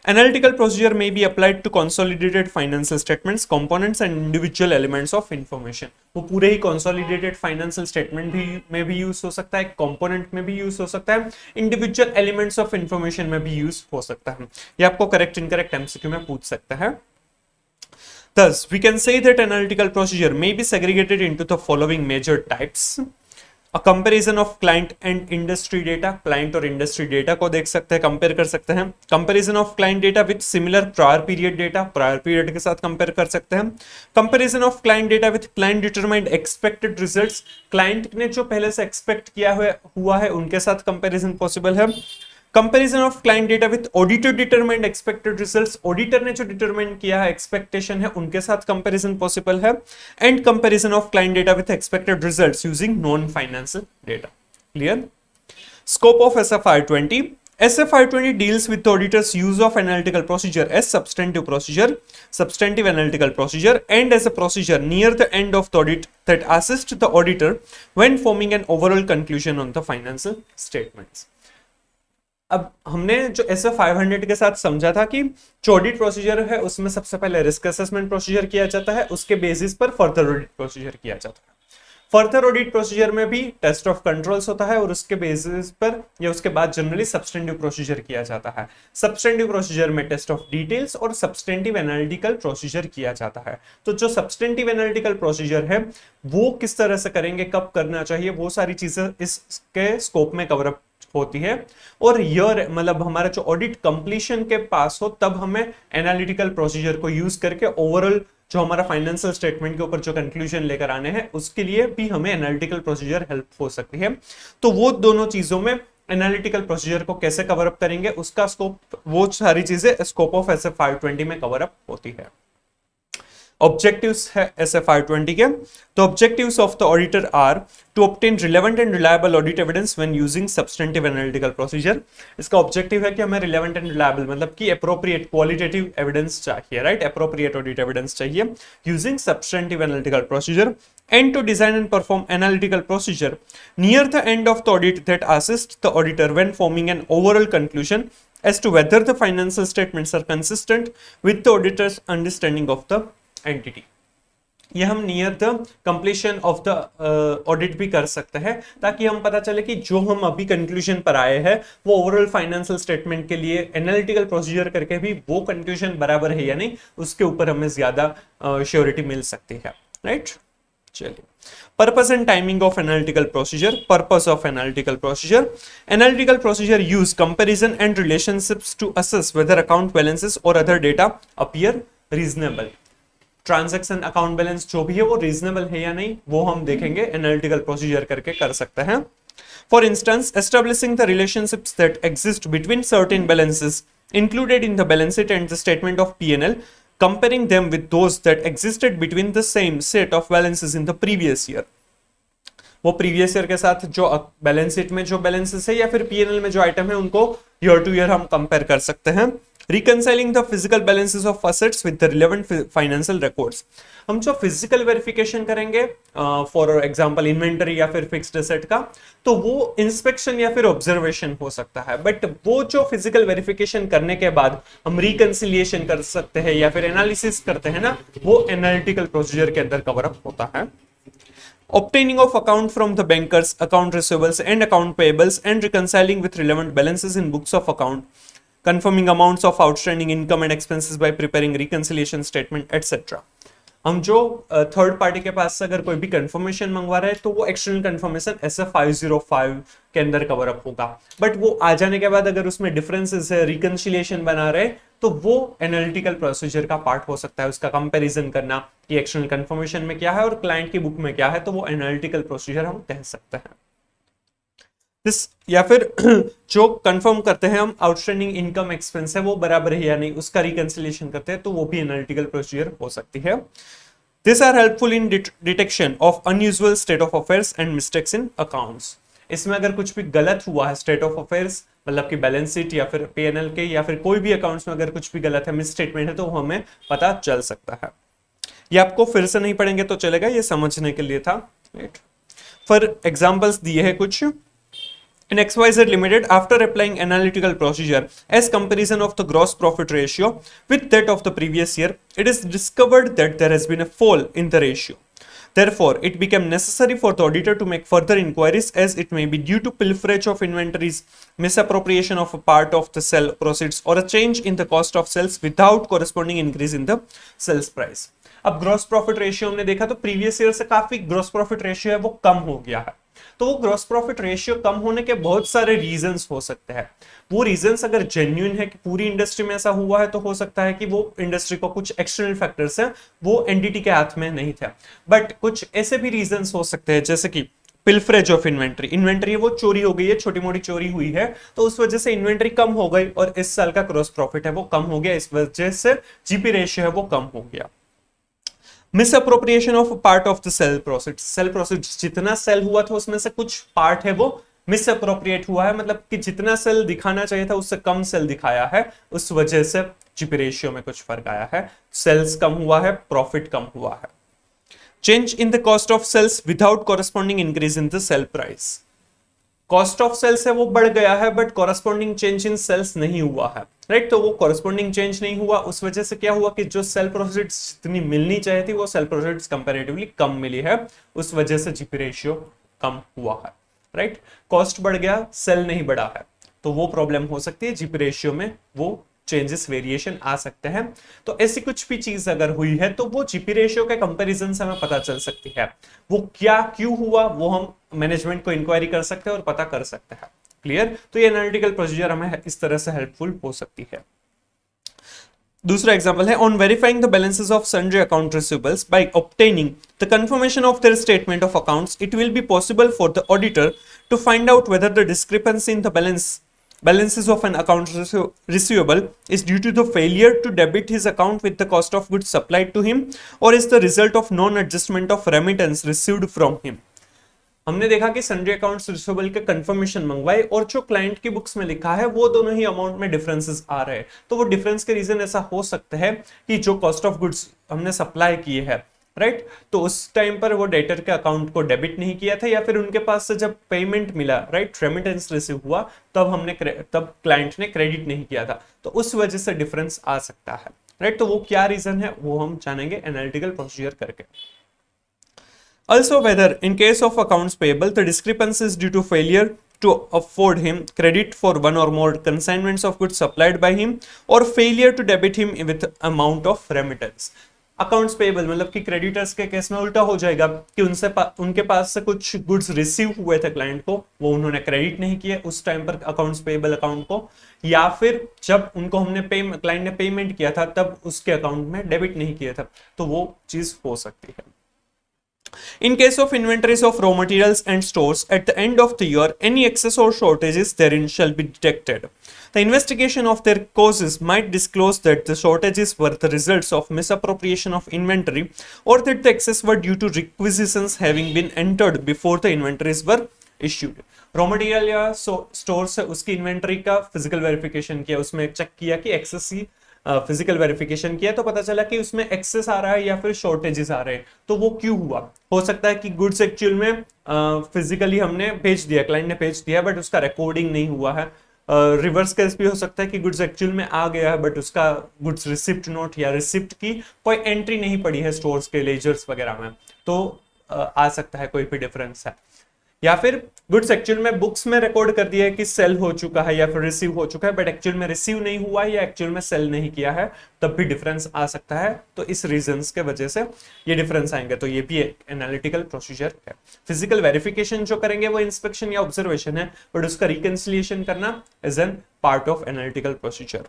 Analytical procedure may be applied to consolidated financial statements, components and individual elements of information। वो पूरे ही consolidated financial statement भी में भी use हो सकता है, component में भी use हो सकता है, individual elements of information में भी use हो सकता है। ये आपको correct incorrect MCQ में पूछ सकता है। Thus, we can say that analytical procedure may be segregated into the following major types। A comparison of client and industry data। client और industry data को देख सकते हैं, कंपेयर कर सकते हैं। comparison of client data with similar prior period data। prior period के साथ कंपेयर कर सकते हैं। comparison of client data with client determined expected results। client ने जो पहले से expect किया हुआ है उनके साथ comparison possible है। Comparison of client data with auditor determined expected results. Auditor ने जो डिटरमाइन किया है एक्सपेक्टेशन है उनके साथ कंपैरिजन पॉसिबल है। And comparison of client data with expected results using non financial data. Clear. Scope of SFR 20। SFR 20 deals with the auditor's use of analytical procedure as substantive analytical procedure, and as a procedure near the end of the audit that assists the auditor when forming an overall conclusion on the financial statements। अब हमने जो SF 500 के साथ समझा था कि जो audit procedure है उसमें सबसे पहले रिस्क असेसमेंट प्रोसीजर किया जाता है, उसके बेसिस पर फर्दर ऑडिट प्रोसीजर किया जाता है। फर्दर ऑडिट प्रोसीजर में भी टेस्ट ऑफ कंट्रोल्स होता है और उसके बेसिस पर या उसके बाद जनरली सब्सटेंटिव प्रोसीजर किया जाता है। सब्सटेंटिव प्रोसीजर में टेस्ट ऑफ डिटेल्स और सब्सटेंटिव एनालिटिकल प्रोसीजर किया जाता है। तो जो सब्सटेंटिव एनालिटिकल प्रोसीजर है वो किस तरह से करेंगे, कब करना चाहिए, वो सारी चीजें इसके स्कोप में कवर अप होती है। और ईयर मतलब हमारा जो ऑडिट कंप्लीशन के पास हो तब हमें एनालिटिकल प्रोसीजर को यूज करके ओवरऑल जो हमारा फाइनेंशियल स्टेटमेंट के ऊपर जो कंक्लूजन लेकर आने हैं उसके लिए भी हमें एनालिटिकल प्रोसीजर हेल्प हो सकती है। तो वो दोनों चीजों में एनालिटिकल प्रोसीजर को कैसे कवर अप करेंगे उसका स्कोप, वो सारी चीजें स्कोप ऑफ SF 520 में कवर अप होती है। ऑब्जेक्टिव्स है SFR 20 के। तो objectives of the auditor are to obtain relevant and reliable audit evidence when using substantive analytical procedure. इसका ऑब्जेक्टिव है कि हमें रिलेवेंट एंड रिलायबल मतलब कि एप्रोप्रिएट क्वालिटेटिव एविडेंस चाहिए, राइट, एप्रोप्रिएट ऑडिट एविडेंस चाहिए using substantive analytical procedure, and to design and perform analytical procedure near the end of the audit that assists the auditor when forming an overall conclusion as to whether the financial statements are consistent with the auditor's understanding of the entity। ये हम near the completion of the audit भी कर सकते हैं ताकि हम पता चले कि जो हम अभी कंक्लूजन पर आए हैं वो ओवरऑल फाइनेंशियल स्टेटमेंट के लिए एनालिटिकल प्रोसीजर करके भी वो कंक्लूजन बराबर है या नहीं, उसके ऊपर हमें ज्यादा श्योरिटी मिल सकती है, राइट। चलिए, purpose and timing of analytical procedure. Purpose of analytical procedure. Analytical procedure use comparison and relationships to assess whether account balances और other data appear reasonable. Transaction account balance जो भी है वो रीजनेबल है या नहीं वो हम देखेंगे, एनालिटिकल प्रोसीजर करके कर सकते हैं। For instance, establishing the relationships that exist between certain balances included in the balance sheet and the statement of P&L, comparing them with those that existed between the same set of balances in the previous year। वो previous year के साथ जो balance sheet में जो balances है या फिर P&L में जो आइटम है उनको ईयर टू ईयर हम कंपेयर कर सकते हैं। Reconciling the physical balances of assets with the relevant financial records। हम जो फिजिकल वेरिफिकेशन करेंगे फॉर एग्जांपल इन्वेंटरी या फिर फिक्स्ड एसेट का, तो वो इंस्पेक्शन या फिर ऑब्जर्वेशन हो सकता है, बट वो जो फिजिकल वेरिफिकेशन करने के बाद हम रिकंसिलिएशन कर सकते हैं या फिर एनालिसिस करते हैं ना, वो एनालिटिकल प्रोसीजर के अंदर कवर अप होता है। Obtaining of account from the bankers, account receivables and account payables and reconciling with relevant balances in books of account, confirming amounts of outstanding income and expenses by preparing reconciliation statement etc। हम जो third party के पास से अगर कोई भी confirmation मंगवा रहे हैं तो वो एक्सटर्नल कंफर्मेशन SF 505 के अंदर कवर अप होगा, बट वो आ जाने के बाद अगर उसमें डिफरेंसेस है, रिकंसिलिएशन बना रहे तो वो एनालिटिकल प्रोसीजर का पार्ट हो सकता है। उसका कंपैरिजन करना कि एक्सटर्नल कंफर्मेशन में क्या है और क्लाइंट की बुक में क्या है, तो वो एनालिटिकल प्रोसीजर हम कह सकते हैं। दिस या फिर जो कंफर्म करते हैं हम आउटस्टैंडिंग इनकम एक्सपेंस है वो बराबर है या नहीं, उसका रिकंसिलिएशन करते हैं, तो वो भी एनालिटिकल प्रोसीजर हो सकती है। This are helpful in detection of unusual state of affairs and mistakes in accounts. इसमें अगर कुछ भी गलत हुआ है, स्टेट ऑफ अफेयर्स मतलब कि बैलेंस शीट या फिर पीएनएल के या फिर कोई भी अकाउंट्स में अगर कुछ भी गलत है, मिस स्टेटमेंट है, तो वो हमें पता चल सकता है। ये आपको फिर से नहीं पढ़ेंगे तो चलेगा, ये समझने के लिए था। फॉर एग्जाम्पल्स दिए हैं कुछ। In XYZ Limited, after applying analytical procedure as comparison of the gross profit ratio with that of the previous year, it is discovered that there has been a fall in the ratio. Therefore, it became necessary for the auditor to make further inquiries as it may be due to pilferage of inventories, misappropriation of a part of the sale proceeds or a change in the cost of sales without corresponding increase in the sales price. अब gross profit ratio हमने देखा तो previous year से काफी gross profit ratio है वो कम हो गया है। तो वो ग्रॉस प्रॉफिट रेशियो कम होने के बहुत सारे रीजंस हो सकते हैं। वो रीजंस अगर जेन्युइन है कि पूरी इंडस्ट्री में ऐसा हुआ है, तो हो सकता है कि वो इंडस्ट्री को कुछ एक्सटर्नल फैक्टर्स हैं वो एनटीटी के हाथ में नहीं थे। बट कुछ ऐसे भी रीजंस हो सकते हैं जैसे कि पिल्फरेज ऑफ इन्वेंट्री, इन्वेंट्री वो चोरी हो गई है, छोटी मोटी चोरी हुई है, तो उस वजह से इन्वेंट्री कम हो गई और इस साल का ग्रॉस प्रॉफिट है वो कम हो गया, इस वजह से जीपी रेशियो है वो कम हो गया। Misappropriation of part of the sale proceeds, sale proceeds जितना सेल हुआ था उसमें से कुछ पार्ट है वो मिसअप्रोप्रिएट हुआ है, मतलब कि जितना सेल दिखाना चाहिए था उससे कम सेल दिखाया है, उस वजह से जीपी रेशियो में कुछ फर्क आया है, सेल्स कम हुआ है, प्रॉफिट कम हुआ है। Change in the cost of sales without corresponding increase in the sale price, cost of sales है वो बढ़ गया है but corresponding change in sales नहीं हुआ है, राइट। तो वो कॉरेस्पॉन्डिंग चेंज नहीं हुआ, उस वजह से क्या हुआ कि जो सेल प्रोसीड्स जितनी मिलनी चाहिए थी वो सेल प्रोसीड्स कंपैरेटिवली कम मिली है, उस वजह से जीपी रेशियो कम हुआ है, राइट। कॉस्ट बढ़ गया, सेल नहीं बढ़ा है, तो वो प्रॉब्लम हो सकती है, जीपी रेशियो में वो चेंजेस वेरिएशन आ सकते हैं। तो ऐसी कुछ भी चीज अगर हुई है तो वो जीपी रेशियो के कंपैरिजन से हमें पता चल सकती है, वो क्या क्यों हुआ वो हम मैनेजमेंट को इंक्वायरी कर सकते हैं और पता कर सकते हैं। क्लियर? तो ये एनालिटिकल प्रोसीजर हमें इस तरह से हेल्पफुल हो सकती है। दूसरा एग्जांपल है on verifying the balances of sundry account receivables by obtaining the confirmation of their statement of accounts, it will be possible for the auditor to find out whether the discrepancy in the balances of an account receivable is due to the failure to debit his account with the cost of goods supplied to him or is the result of non-adjustment of remittance received from him। हमने देखा कि sundry accounts receivable के confirmation मंगवाए और जो client की books में लिखा है वो दोनों ही अमाउंट में डिफरेंसेस आ रहे हैं, तो वो डिफरेंस के रीजन ऐसा हो सकता है कि जो कॉस्ट ऑफ गुड्स हमने सप्लाई किए हैं, राइट, तो उस टाइम पर वो डेटर के अकाउंट को डेबिट नहीं किया था या फिर उनके पास से जब पेमेंट मिला, राइट, रेमिटेंस रिसीव हुआ, तब क्लाइंट ने क्रेडिट नहीं किया था, तो उस वजह से डिफरेंस आ सकता है, राइट। तो वो क्या रीजन है वो हम जानेंगे एनालिटिकल प्रोसीजर करके। Also, whether in case of accounts payable the discrepancy is due to failure to afford him credit for one or more consignments of goods supplied by him or failure to debit him with amount of remittance। Accounts payable मतलब कि creditors के case में उल्टा हो जाएगा कि उनके पास से कुछ गुड्स रिसीव हुए थे क्लाइंट को, वो उन्होंने क्रेडिट नहीं किए उस टाइम पर अकाउंट्स पेबल अकाउंट को, या फिर जब उनको हमने क्लाइंट ने पेमेंट किया था तब उसके अकाउंट में डेबिट नहीं किया था, तो वो चीज हो सकती है। In case of inventories of raw materials and stores at the end of the year, any excess or shortages therein shall be detected. The investigation of their causes might disclose that the shortages were the results of misappropriation of inventory or that the excess were due to requisitions having been entered before the inventories were issued. Raw material या store से उसकी inventory का physical verification किया, उसमें check किया कि access ही physical verification किया तो पता चला कि उसमें एक्सेस आ रहा है या फिर शॉर्टेजेस आ रहे हैं, तो वो क्यों हुआ? हो सकता है कि गुड्स एक्चुअल में फिजिकली हमने भेज दिया, क्लाइंट ने भेज दिया बट उसका रिकॉर्डिंग नहीं हुआ है। रिवर्स केस भी हो सकता है कि गुड्स एक्चुअल में आ गया है बट उसका गुड्स रिसिप्ट नोट या रिसिप्ट की कोई एंट्री नहीं पड़ी है स्टोर्स के लेजर्स वगैरह में, तो आ सकता है कोई भी डिफरेंस है। या फिर गुड्स एक्चुअल में बुक्स में रिकॉर्ड कर दिया है कि सेल हो चुका है या फिर रिसीव हो चुका है बट एक्चुअल में रिसीव नहीं हुआ है या एक्चुअल में सेल नहीं किया है, तब भी डिफरेंस आ सकता है। तो इस रीजंस के वजह से ये डिफरेंस आएंगे, तो ये भी एक एनालिटिकल प्रोसीजर है। फिजिकल वेरिफिकेशन जो करेंगे वो इंस्पेक्शन या ऑब्जर्वेशन है बट उसका रिकंसिलिएशन करना is an part of analytical procedure.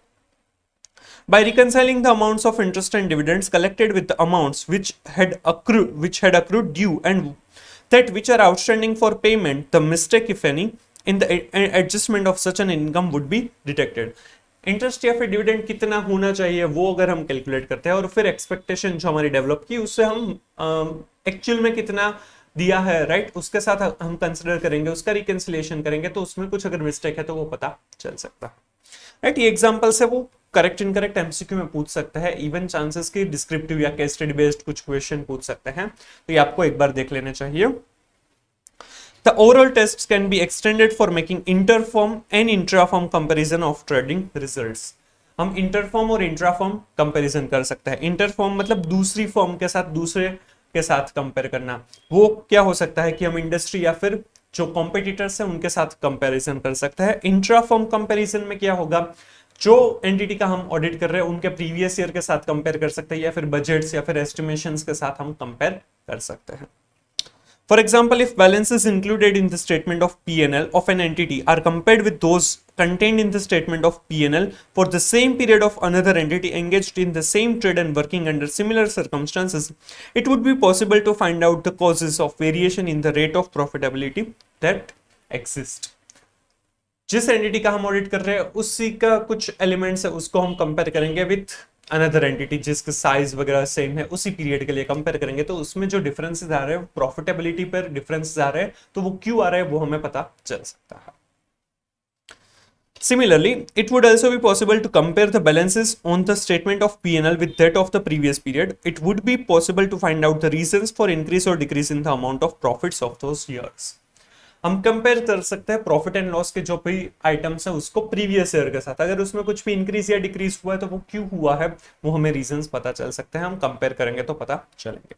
By reconciling the amounts of interest and dividends collected with the amounts which had accrued due and that which are outstanding for payment, the mistake, if any, in the adjustment of such an income would be detected. Interest या फिर dividend कितना होना चाहिए वो अगर हम calculate करते हैं और फिर एक्सपेक्टेशन जो हमारी डेवलप की उससे हम एक्चुअल में कितना दिया है राइट उसके साथ हम कंसिडर करेंगे, उसका रिकंसिलिएशन करेंगे, तो उसमें कुछ अगर मिस्टेक है तो वो पता चल सकता है राइट। ये एग्जांपल से वो करेक्ट इनकरेक्ट एमसीक्यू में पूछ सकता है, इवन चांसेस की डिस्क्रिप्टिव या केस स्टडी बेस्ड कुछ क्वेश्चन पूछ सकते हैं, तो ये आपको एक बार देख लेना चाहिए। The oral tests can be extended for making interfirm and intrafirm comparison of trading results. हम इंटरफॉर्म और इंट्राफॉर्म कंपैरिजन कर सकते हैं। इंटरफॉर्म मतलब दूसरी फॉर्म के साथ दूसरे के साथ कंपेयर करना। वो क्या हो सकता है कि हम इंडस्ट्री या फिर जो कॉम्पिटिटर्स हैं उनके साथ कंपैरिजन कर सकते हैं। इंट्राफॉर्म कंपैरिजन में क्या होगा, जो एंटिटी का हम ऑडिट कर रहे हैं उनके प्रीवियस ईयर के साथ कंपेयर कर सकते हैं या फिर बजट्स या फिर एस्टिमेशंस के साथ हम कंपेयर कर सकते हैं। For example, if balances included in the statement of P&L of an entity are compared with those contained in the statement of P&L for the same period of another entity engaged in the same trade and working under similar circumstances, it would be possible to find out the causes of variation in the rate of profitability that exist. जिस entity का हम audit कर रहे हैं उसी का कुछ elements है उसको हम कंपेयर करेंगे विथ अनदर एंटिटी जिसका साइज वगैरह सेम है, उसी पीरियड के लिए कंपेयर करेंगे, तो उसमें जो डिफरेंसेस आ रहे हैं प्रॉफिटेबिलिटी पर डिफरेंसेस आ रहे हैं, तो वो क्यों आ रहे हैं वो हमें पता चल सकता है। Similarly, it would also be possible to compare the balances on the statement of P&L with that of the previous period. It would be possible to find out the reasons for increase or decrease in the amount of profits of those years. हम compare कर सकते हैं profit and loss के जो भी items है उसको previous year के साथ, अगर उसमें कुछ भी इंक्रीज या डिक्रीज हुआ है तो वो क्यों हुआ है वो हमें रीजंस पता चल सकते हैं, हम कंपेयर करेंगे तो पता चलेंगे।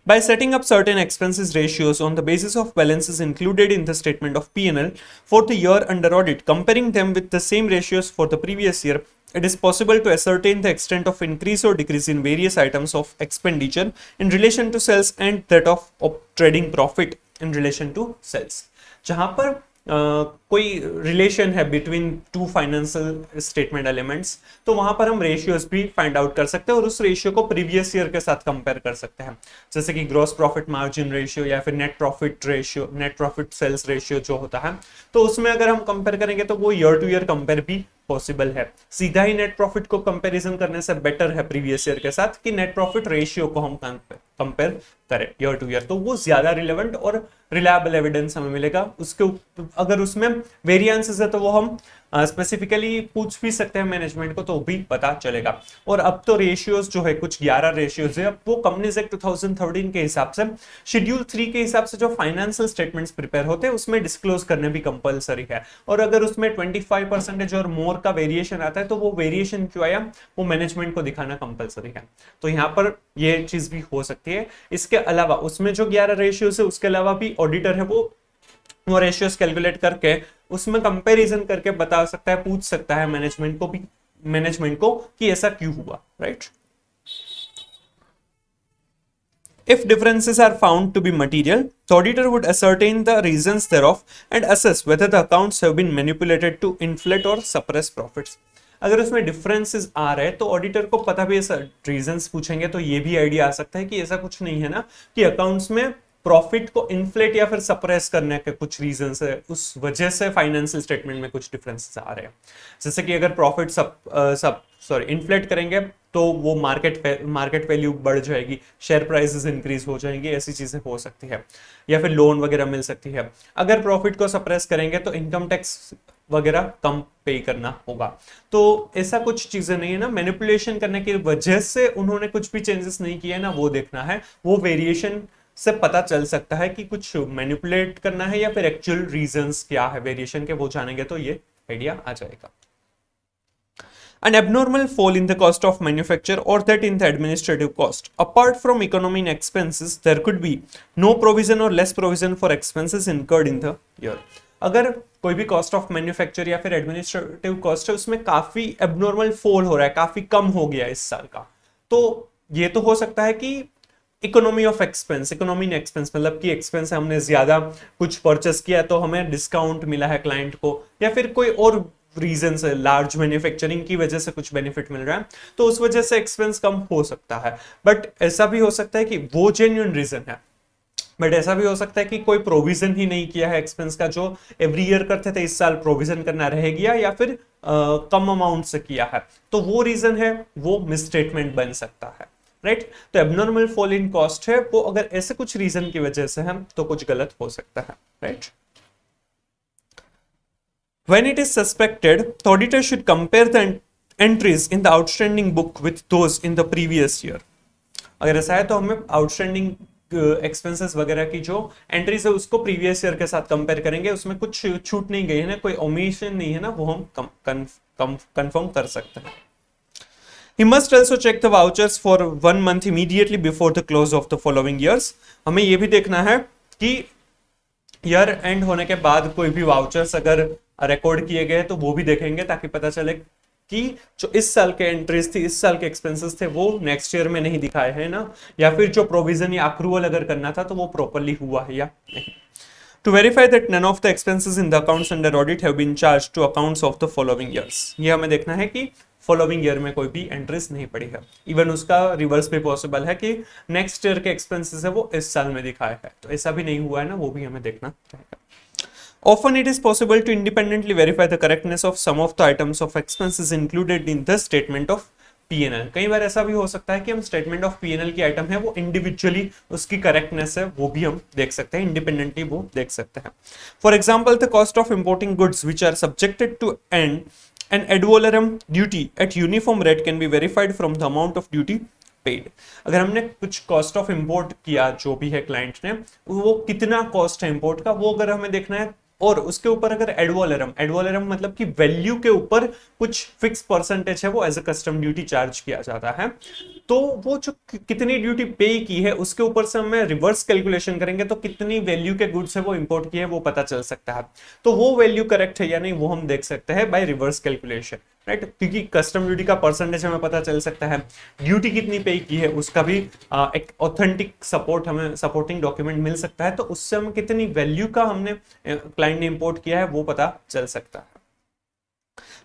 By setting up certain expenses ratios on the basis of balances included in the statement of P&L for the year under audit, comparing them with the same ratios for the previous year, it is possible to ascertain the extent of increase or decrease in various items of expenditure in relation to sales and that of trading profit in relation to sales. जहां पर कोई relation है between two financial statement elements, तो वहां पर हम ratios भी find out कर सकते हैं और उस रेशियो को प्रीवियस ईयर के साथ कंपेयर कर सकते हैं, जैसे कि ग्रॉस प्रॉफिट मार्जिन रेशियो या फिर net profit ratio, net profit sales ratio जो होता है, तो उसमें अगर हम कंपेयर करेंगे तो वो ईयर टू ईयर कंपेयर भी पॉसिबल है। सीधा ही नेट प्रॉफिट को कंपैरिजन करने से बेटर है प्रीवियस ईयर के साथ कि नेट प्रॉफिट रेशियो को हम कंपेयर करें ईयर टू ईयर, तो वो ज्यादा रिलेवेंट और रिलायबल एविडेंस हमें मिलेगा। उसके अगर उसमें वेरिएंसेस है तो वो हम स्पेसिफिकली पूछ भी सकते हैं मैनेजमेंट को, तो भी पता चलेगा। और अब तो रेशियोज जो है कुछ 11 रेशियोज है, अब वो कंपनीज एक्ट 2013 के हिसाब से शेड्यूल 3 के हिसाब से जो फाइनेंशियल स्टेटमेंट्स प्रिपेयर होते हैं उसमें डिस्क्लोज करने भी कंपलसरी है, और अगर उसमें 25% और मोर का वेरिएशन आता है तो वो वेरिएशन क्यों आया वो मैनेजमेंट को दिखाना कंपलसरी है, तो यहाँ पर ये चीज भी हो सकती है। इसके अलावा उसमें जो 11 रेशियोज है उसके अलावा भी ऑडिटर है वो रेशियोज कैलकुलेट करके उसमें कंपैरिजन करके बता सकता है, पूछ सकता है मैनेजमेंट को कि ऐसा क्यों हुआ, right. If differences are found to be material, the auditor would ascertain the reasons thereof and assess whether the accounts have been manipulated to inflate or suppress profits. अगर उसमें डिफरेंसेस आ रहे हैं तो ऑडिटर को पता भी ऐसा रीजंस पूछेंगे तो ये भी आइडिया आ सकता है कि ऐसा कुछ नहीं है ना कि अकाउंट्स में प्रॉफिट को इन्फ्लेट या फिर सप्रेस करने के कुछ रीजंस है, उस वजह से फाइनेंशियल स्टेटमेंट में कुछ डिफरेंसेस आ रहे हैं। जैसे कि अगर प्रॉफिट इन्फ्लेट करेंगे तो वो मार्केट वैल्यू बढ़ जाएगी, शेयर प्राइसेस इंक्रीज हो जाएंगी, ऐसी चीजें हो सकती है, या फिर लोन वगैरह मिल सकती है। अगर प्रॉफिट को सप्रेस करेंगे तो इनकम टैक्स वगैरह कम पे करना होगा, तो ऐसा कुछ चीजें नहीं है ना। मैनिपुलेशन करने की वजह से उन्होंने कुछ भी चेंजेस नहीं किए ना, वो देखना है, वो वेरिएशन से पता चल सकता है कि कुछ मैनिपुलेट करना है या फिर एक्चुअल रीजंस क्या है वेरिएशन के, वो जानेंगे तो ये आइडिया आ जाएगा। An abnormal fall in the cost of manufacture or that in the administrative cost. Apart from economy in expenses, there could be no provision or less provision for expenses incurred in the year. अगर कोई भी cost of manufacture या फिर administrative cost है उसमें काफी abnormal fall हो रहा है, काफी कम हो गया इस साल का, तो ये तो हो सकता है कि economy of expense, economy in expense मतलब कि एक्सपेंस हमने ज्यादा कुछ परचेस किया तो हमें डिस्काउंट मिला है क्लाइंट को, या फिर कोई और रीजन से लार्ज मैन्युफैक्चरिंग की वजह से कुछ बेनिफिट मिल रहा है तो उस वजह से एक्सपेंस कम हो सकता है। बट ऐसा भी हो सकता है कि वो जेन्युइन रीजन है, बट ऐसा भी हो सकता है कि कोई प्रोविजन ही नहीं किया है एक्सपेंस का, जो एवरी ईयर करते थे इस साल प्रोविजन करना रह गया, या फिर कम अमाउंट से किया है, तो वो रीजन है, वो मिसस्टेटमेंट बन सकता है, राइट। तो एबनॉर्मल फॉल इन कॉस्ट है वो, अगर ऐसे कुछ रीजन की वजह से है तो कुछ गलत हो सकता है, right. When it is suspected, the auditor should compare the entries in the outstanding book with those in the previous year. अगर ऐसा है तो हमें आउटस्टैंडिंग एक्सपेंसेस वगैरह की जो एंट्रीज है उसको प्रीवियस ईयर के साथ कंपेयर करेंगे, उसमें कुछ छूट नहीं गई है ना, कोई ओमिशन नहीं है ना, वो हम कंफर्म कर सकते हैं। He must also check the vouchers for 1 month immediately before the close of the following years. हमें ये भी देखना है कि ईयर एंड होने के बाद कोई भी वाउचर्स अगर रिकॉर्ड किए गए तो वो भी देखेंगे, ताकि पता चले कि जो इस साल के एंट्रीज थी, इस साल के एक्सपेंसेस थे, वो नेक्स्ट ईयर में नहीं दिखाए हैं ना, या फिर जो प्रोविजन या अक्रूवल अगर करना था तो वो प्रॉपरली हुआ है या नहीं। To verify that none of the expenses in the accounts under audit have been charged to accounts of the following years. ये हमें देखना है कि फॉलोइंग ईयर में कोई भी एंट्रीज नहीं पड़ी है। इवन उसका रिवर्स भी पॉसिबल है कि नेक्स्ट ईयर के एक्सपेंसेस है वो इस साल में दिखाया है, तो ऐसा भी नहीं हुआ है ना, वो भी हमें देखना रहेगा। Often it is possible to independently verify the correctness of some of the items of expenses included in the statement of P&L. कई बार ऐसा भी हो सकता है कि हम स्टेटमेंट ऑफ P&L की आइटम है वो इंडिविजुअली उसकी करेक्टनेस है वो भी हम देख सकते हैं, इंडिपेंडेंटली वो देख सकते हैं। For example the cost of importing goods which are subjected to an ad valorem duty at uniform rate can be verified from the amount of duty paid. अगर हमने कुछ कॉस्ट ऑफ इंपोर्ट किया, जो भी है क्लाइंट ने, वो कितना कॉस्ट है इंपोर्ट का, वो अगर हमें देखना है, और उसके ऊपर अगर एडवोलरम मतलब कि वैल्यू के ऊपर कुछ फिक्स परसेंटेज है वो as a custom duty charge किया जाता है, तो वो जो कितनी ड्यूटी पे की है उसके ऊपर से हमें रिवर्स कैलकुलेशन करेंगे तो कितनी वैल्यू के गुड्स है वो इंपोर्ट किए है वो पता चल सकता है। तो वो वैल्यू करेक्ट है या नहीं वो हम देख सकते हैं बाय रिवर्स कैलकुलेशन, राइट। क्योंकि कस्टम ड्यूटी का परसेंटेज हमें पता चल सकता है, ड्यूटी कितनी पे की है उसका भी एक ऑथेंटिक सपोर्ट हमें सपोर्टिंग डॉक्यूमेंट मिल सकता है, तो उससे हम कितनी वैल्यू का हमने क्लाइंट ने इंपोर्ट किया है वो पता चल सकता है।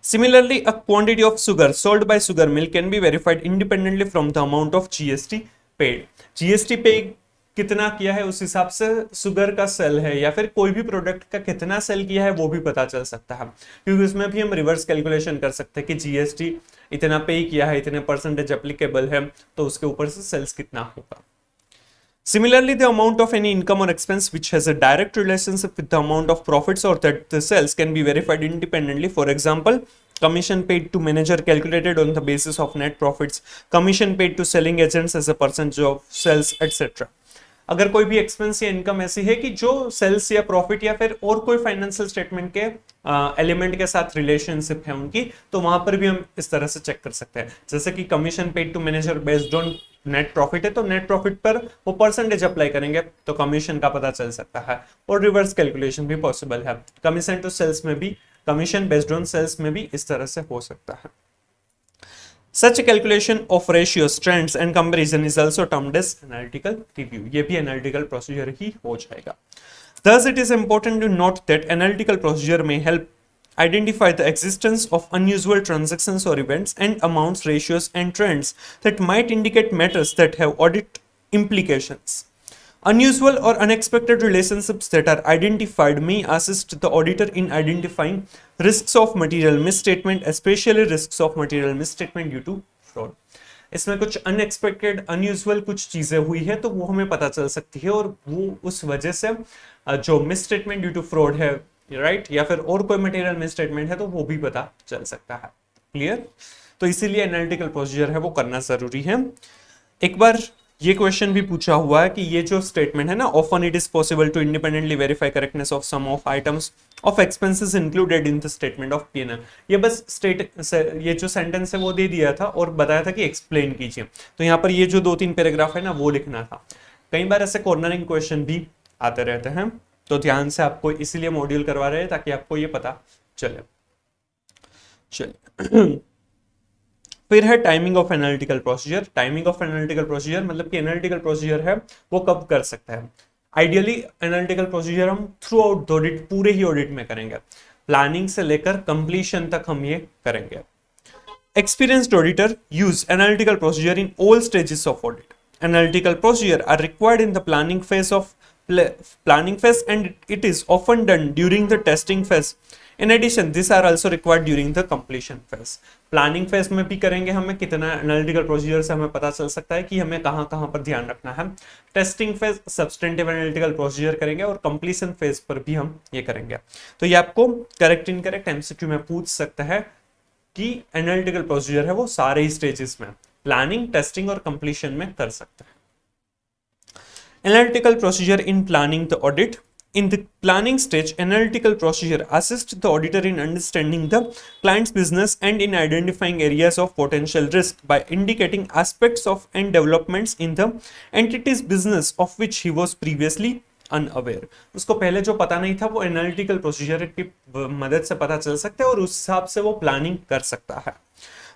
Similarly, a quantity of sugar sold by sugar mill can be verified independently from the amount of GST paid. GST पे कितना किया है उस हिसाब से सुगर का सेल है या फिर कोई भी प्रोडक्ट का कितना सेल किया है वो भी पता चल सकता है, क्योंकि उसमें भी हम रिवर्स कैलकुलेशन कर सकते हैं कि जीएसटी इतना पे किया है, इतने परसेंटेज एप्लीकेबल है, तो उसके ऊपर से सेल्स कितना होगा। Similarly, the amount of any income or expense which has a direct relationship with the amount of profits or that the sales can be verified independently. For example, commission paid to manager calculated on the basis of net profits, commission paid to selling agents as a percentage of sales, etc. अगर कोई भी expense या income ऐसी है कि जो sales या profit या फिर और कोई फाइनेंशियल स्टेटमेंट के एलिमेंट के साथ रिलेशनशिप है उनकी, तो वहां पर भी हम इस तरह से चेक कर सकते हैं। जैसे कि commission paid to manager based on net profit है, तो नेट प्रॉफिट पर वो परसेंटेज अप्लाई करेंगे तो कमीशन का पता चल सकता है, और रिवर्स कैलकुलेशन भी पॉसिबल है। कमीशन टू सेल्स में भी, कमीशन बेस्ड ऑन सेल्स में भी इस तरह से हो सकता है। Such a calculation of ratios, trends and comparison is also termed as analytical review. ये भी analytical procedure ही हो जाएगा। Thus, it is important to note that analytical procedure may help identify the existence of unusual transactions or events and amounts, ratios and trends that might indicate matters that have audit implications. Unusual or unexpected relationships that are identified may assist the auditor in identifying risks of material misstatement, especially risks of material misstatement due to fraud. इसमें कुछ unexpected unusual कुछ चीजें हुई है तो वो हमें पता चल सकती है, और वो उस वजह से जो मिसस्टेटमेंट ड्यू टू फ्रॉड है, राइट, या फिर और कोई मटेरियल मिसस्टेटमेंट है तो वो भी पता चल सकता है। क्लियर? तो इसीलिए एनालिटिकल प्रोसीजर है वो करना जरूरी है। एक बार ये क्वेश्चन भी पूछा हुआ है कि ये जो स्टेटमेंट है ना, often it is possible to independently verify correctness of some of items of expenses included in the statement of P&L। ये बस ये जो सेंटेंस है वो दे दिया था और बताया था कि एक्सप्लेन कीजिए, तो यहाँ पर ये जो 2-3 पैराग्राफ है ना वो लिखना था। कई बार ऐसे कॉर्नरिंग क्वेश्चन भी आते रहते हैं, तो ध्यान से आपको इसीलिए मॉड्यूल करवा रहे हैं ताकि आपको ये पता चले। चलिए फिर है timing of analytical procedure. Timing of analytical procedure मतलब कि एनालिटिकल प्रोसीजर है वो कब कर सकता है। आइडियली एनालिटिकल प्रोसीजर हम थ्रू आउट ऑडिट, पूरे ही ऑडिट में करेंगे, प्लानिंग से लेकर कंप्लीशन तक हम ये करेंगे। Experienced auditor use analytical procedure in all stages of audit. Analytical procedure are required in the planning phase of planning phase and it is often done during the testing phase. In addition, these are also required during the completion phase. Planning phase में भी करेंगे, हमें कितना analytical procedure से हमें पता चल सकता है कि हमें कहां कहां पर ध्यान रखना है. Testing phase substantive analytical procedure करेंगे और कंप्लीशन फेज पर भी हम ये करेंगे. तो ये आपको करेक्ट इनकरेक्ट एमसीक्यू में पूछ सकता है कि एनालिटिकल प्रोसीजर है वो सारे ही स्टेजेस में प्लानिंग, टेस्टिंग और कंप्लीशन में कर सकते हैं. Analytical procedure in planning the audit. In the planning stage, analytical procedure assists the auditor in understanding the client's business and in identifying areas of potential risk by indicating aspects of and developments in the entity's business of which he was previously unaware. उसको पहले जो पता नहीं था वो analytical procedure की मदद से पता चल सकता है और उस हिसाब से वो प्लानिंग कर सकता है.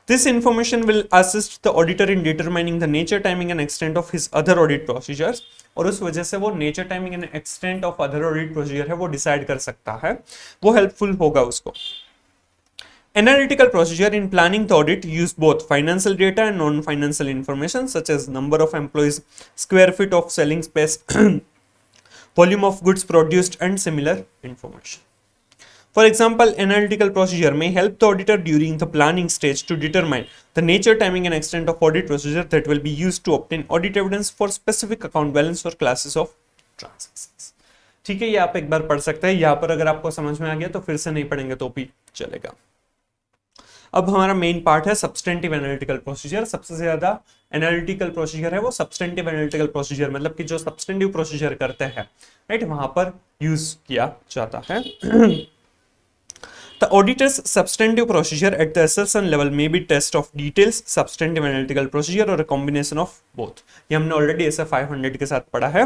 This information will assist the auditor in determining the nature, timing and extent of his other audit procedures. और उस वजह से वो nature, timing and extent of other audit procedure है वो decide कर सकता है, वो helpful होगा उसको. Analytical procedure in planning the audit use both financial data and non-financial information such as number of employees, square feet of selling space, volume of goods produced and similar information. For example, analytical procedure may help the auditor during the planning stage to determine the nature, timing and extent of audit procedure that will be used to obtain audit evidence for specific account balance or classes of transactions. ठीक है, ये आप एक बार पढ़ सकते हैं. यहाँ पर अगर आपको समझ में आ गया तो फिर से नहीं पढ़ेंगे तो भी चलेगा. अब हमारा मेन पार्ट है सब्सटेंटिव एनालिटिकल प्रोसीजर. सबसे ज्यादा एनालिटिकल प्रोसीजर है वो सब्सटेंटिव एनालिटिकल प्रोसीजर, मतलब कि जो सब्सटेंटिव प्रोसीजर करते हैं, राइट, वहां पर यूज किया जाता है. The auditor's substantive procedure at the assertion level may be test of details, substantive analytical procedure or a combination of both. ये हमने already ऐसा 500 के साथ पढ़ा है.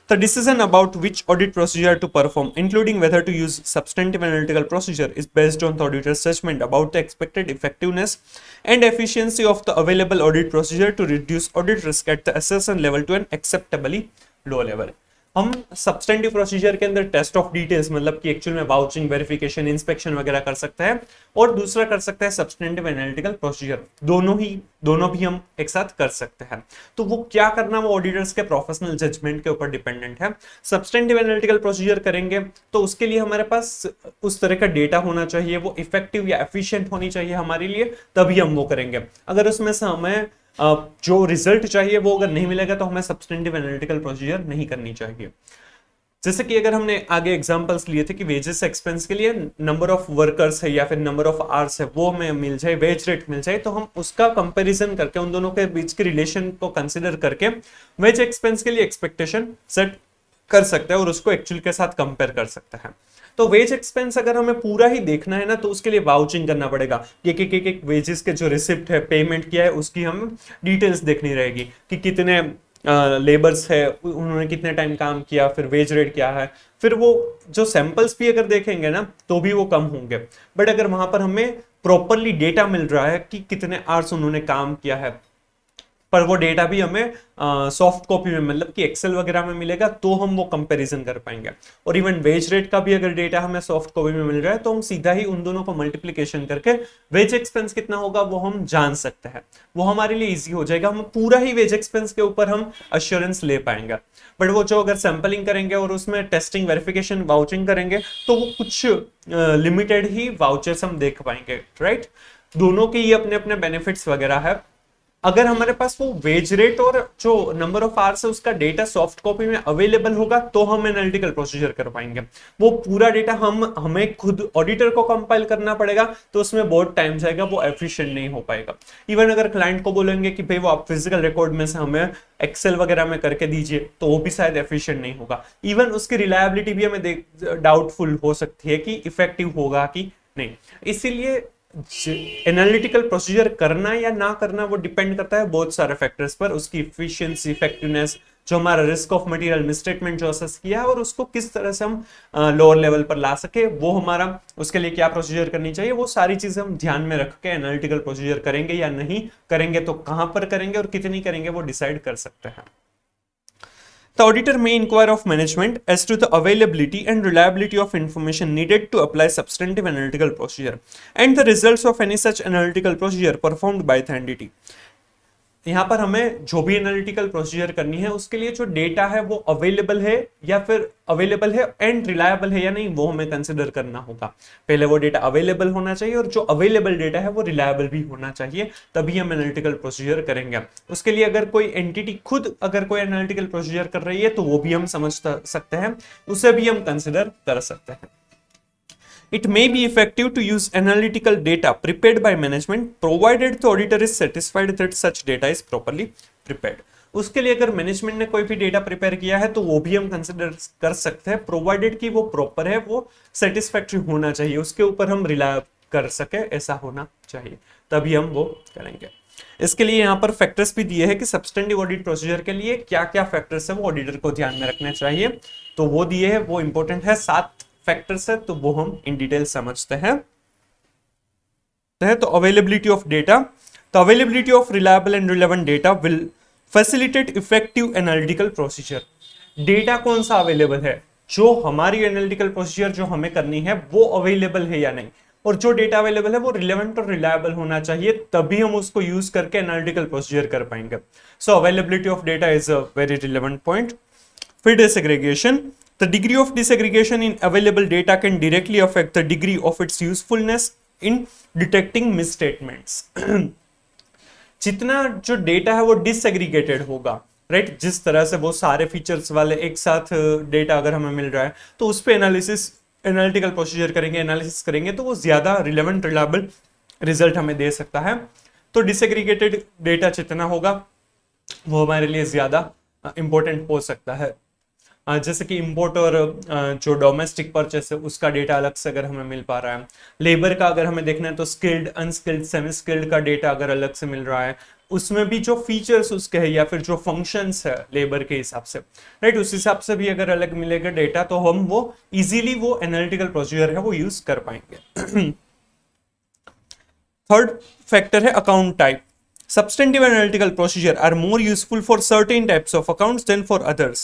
The decision about which audit procedure to perform, including whether to use substantive analytical procedure, is based on the auditor's judgment about the expected effectiveness and efficiency of the available audit procedure to reduce audit risk at the assertion level to an acceptably low level. हम substantive procedure के अंदर test of details, मतलब कि actual में vouching, verification, inspection वगैरह कर सकते हैं और दूसरा कर सकते हैं सब्सटेंटिव एनालिटिकल प्रोसीजर. दोनों भी हम एक साथ कर सकते हैं. तो वो क्या करना, वो ऑडिटर्स के प्रोफेशनल जजमेंट के ऊपर डिपेंडेंट है. सब्सटेंटिव एनालिटिकल प्रोसीजर करेंगे तो उसके लिए हमारे पास उस तरह का डेटा होना चाहिए, वो इफेक्टिव या एफिशिएंट होनी चाहिए हमारे लिए, तभी हम वो करेंगे. अगर उसमें से हमें जो रिजल्ट चाहिए वो अगर नहीं मिलेगा तो हमें सब्सटेंटिव एनालिटिकल प्रोसीजर नहीं करनी चाहिए. जैसे कि अगर हमने आगे एग्जांपल्स लिए थे कि वेजेस एक्सपेंस के लिए नंबर ऑफ वर्कर्स है या फिर नंबर ऑफ आवर्स है वो हमें मिल जाए, वेज रेट मिल जाए, तो हम उसका कंपैरिजन करके उन दोनों के बीच के रिलेशन को कंसिडर करके वेज एक्सपेंस के लिए एक्सपेक्टेशन सेट कर सकते हैं और उसको एक्चुअल के साथ कंपेयर कर सकते हैं. तो वेज एक्सपेंस अगर हमें पूरा ही देखना है ना तो उसके लिए वाउचिंग करना पड़ेगा. एक वेजेस के जो रिसिप्ट है, पेमेंट किया है, उसकी हम डिटेल्स देखनी रहेगी कि कितने लेबर्स है, उन्होंने कितने टाइम काम किया, फिर वेज रेट क्या है. फिर वो जो सैंपल्स भी अगर देखेंगे ना तो भी वो कम होंगे. बट अगर वहां पर हमें प्रॉपरली डेटा मिल रहा है कि कितने आवर्स उन्होंने काम किया है, पर वो डेटा भी हमें सॉफ्ट कॉपी में, मतलब कि एक्सेल वगैरह में मिलेगा, तो हम वो कंपैरिजन कर पाएंगे. और इवन वेज रेट का भी अगर डेटा हमें सॉफ्ट कॉपी में मिल रहा है तो हम सीधा ही उन दोनों को मल्टीप्लिकेशन करके वेज एक्सपेंस कितना होगा वो हम जान सकते हैं. वो हमारे लिए इजी हो जाएगा. हम पूरा ही वेज एक्सपेंस के ऊपर हम अश्योरेंस ले पाएंगे. बट वो जो अगर सैंपलिंग करेंगे और उसमें टेस्टिंग, वेरिफिकेशन, वाउचिंग करेंगे तो वो कुछ लिमिटेड ही वाउचर्स हम देख पाएंगे, राइट. दोनों के ही अपने अपने बेनिफिट्स वगैरह है. अगर हमारे पास वो वेज रेट और जो नंबर ऑफ आवर्स है उसका डेटा सॉफ्ट कॉपी में अवेलेबल होगा तो हम एनालिटिकल प्रोसीजर कर पाएंगे. वो पूरा डेटा हमें खुद ऑडिटर को कंपाइल करना पड़ेगा तो उसमें बहुत टाइम जाएगा, वो एफिशिएंट नहीं हो पाएगा. इवन अगर क्लाइंट को बोलेंगे कि भाई वो आप फिजिकल रिकॉर्ड में से हमें एक्सेल वगैरह में करके दीजिए तो वो भी शायद एफिशिएंट नहीं होगा. इवन उसकी रिलायबिलिटी भी हमें डाउटफुल हो सकती है कि इफेक्टिव होगा कि नहीं. इसीलिए एनालिटिकल प्रोसीजर करना या ना करना वो डिपेंड करता है बहुत सारे फैक्टर्स पर. उसकी इफिशिएंसी, इफेक्टिवनेस, जो हमारा रिस्क ऑफ मटेरियल मिसट्रीटमेंट जो असेस किया है और उसको किस तरह से हम लोअर लेवल पर ला सके, वो हमारा उसके लिए क्या प्रोसीजर करनी चाहिए, वो सारी चीजें हम ध्यान में रख के एनालिटिकल प्रोसीजर करेंगे या नहीं करेंगे, तो कहां पर करेंगे और कितनी करेंगे वो डिसाइड कर सकते हैं. The auditor may inquire of management as to the availability and reliability of information needed to apply substantive analytical procedure and the results of any such analytical procedure performed by the entity. यहाँ पर हमें जो भी analytical procedure करनी है उसके लिए जो डेटा है वो अवेलेबल है या फिर अवेलेबल है एंड रिलायबल है या नहीं, वो हमें कंसिडर करना होगा। पहले वो डेटा अवेलेबल होना चाहिए और जो अवेलेबल डेटा है वो रिलायबल भी होना चाहिए, तभी हम एनालिटिकल प्रोसीजर करेंगे। उसके लिए अगर कोई एंटिटी खुद अगर कोई एनालिटिकल प्रोसीजर कर रही है तो वो भी हम समझ सकते हैं, उसे भी हम कंसिडर कर सकते हैं। It may be effective to use analytical data prepared by management provided the auditor is satisfied that such data is properly prepared. उसके लिए अगर मैनेजमेंट ने कोई भी डेटा प्रिपेयर किया है तो वो भी हम कंसिडर कर सकते हैं, प्रोवाइडेड कि वो प्रॉपर है, वो सेटिस्फैक्टरी होना चाहिए, उसके ऊपर हम रिलाय कर सके, ऐसा होना चाहिए, तभी हम वो करेंगे। इसके लिए यहाँ पर फैक्टर्स भी दिए हैं कि सब्सटेंटिव ऑडिट प्रोसीजर के लिए क्या क्या फैक्टर्स है वो ऑडिटर को ध्यान में रखने चाहिए, तो वो दिए हैं, वो इंपॉर्टेंट है, 7 फैक्टर्स है, तो वो हम इन डिटेल समझते हैं। तो अवेलेबिलिटी ऑफ डेटा, तो availability of reliable and relevant data will facilitate effective analytical procedure. Data कौन सा अवेलेबल है, जो हमारी एनालिटिकल प्रोसीजर जो हमें करनी है वो अवेलेबल है या नहीं, और जो डेटा अवेलेबल है वो रिलेवेंट और रिलायबल होना चाहिए, तभी हम उसको यूज करके एनालिटिकल प्रोसीजर कर पाएंगे। So availability of data is a very relevant point. फिर disaggregation, the degree of disaggregation in available data can directly affect the degree of its usefulness in detecting misstatements. जितना जो data है वो disaggregated होगा, right, जिस तरह से वो सारे फीचर्स वाले एक साथ डेटा अगर हमें मिल रहा है तो उस पे एनालिटिकल प्रोसीजर करेंगे, एनालिसिस करेंगे, तो वो ज्यादा रिलेवेंट रिलायबल रिजल्ट हमें दे सकता है। तो डिसएग्रीगेटेड डेटा जितना होगा वो हमारे लिए ज्यादा इंपॉर्टेंट हो सकता है। जैसे कि इंपोर्ट और जो डोमेस्टिक परचेस है उसका डेटा अलग से अगर हमें मिल पा रहा है, लेबर का अगर हमें देखना है तो स्किल्ड, अनस्किल्ड, सेमी स्किल्ड का डेटा अगर अलग से मिल रहा है, उसमें भी जो फीचर्स उसके है या फिर जो फंक्शंस है लेबर के हिसाब से, राइट, उस हिसाब से भी अगर अलग मिलेगा डेटा तो हम वो इजीली वो एनालिटिकल प्रोसीजर है वो यूज कर पाएंगे। थर्ड फैक्टर है account type. Substantive analytical procedure are more useful for certain types of accounts than for others.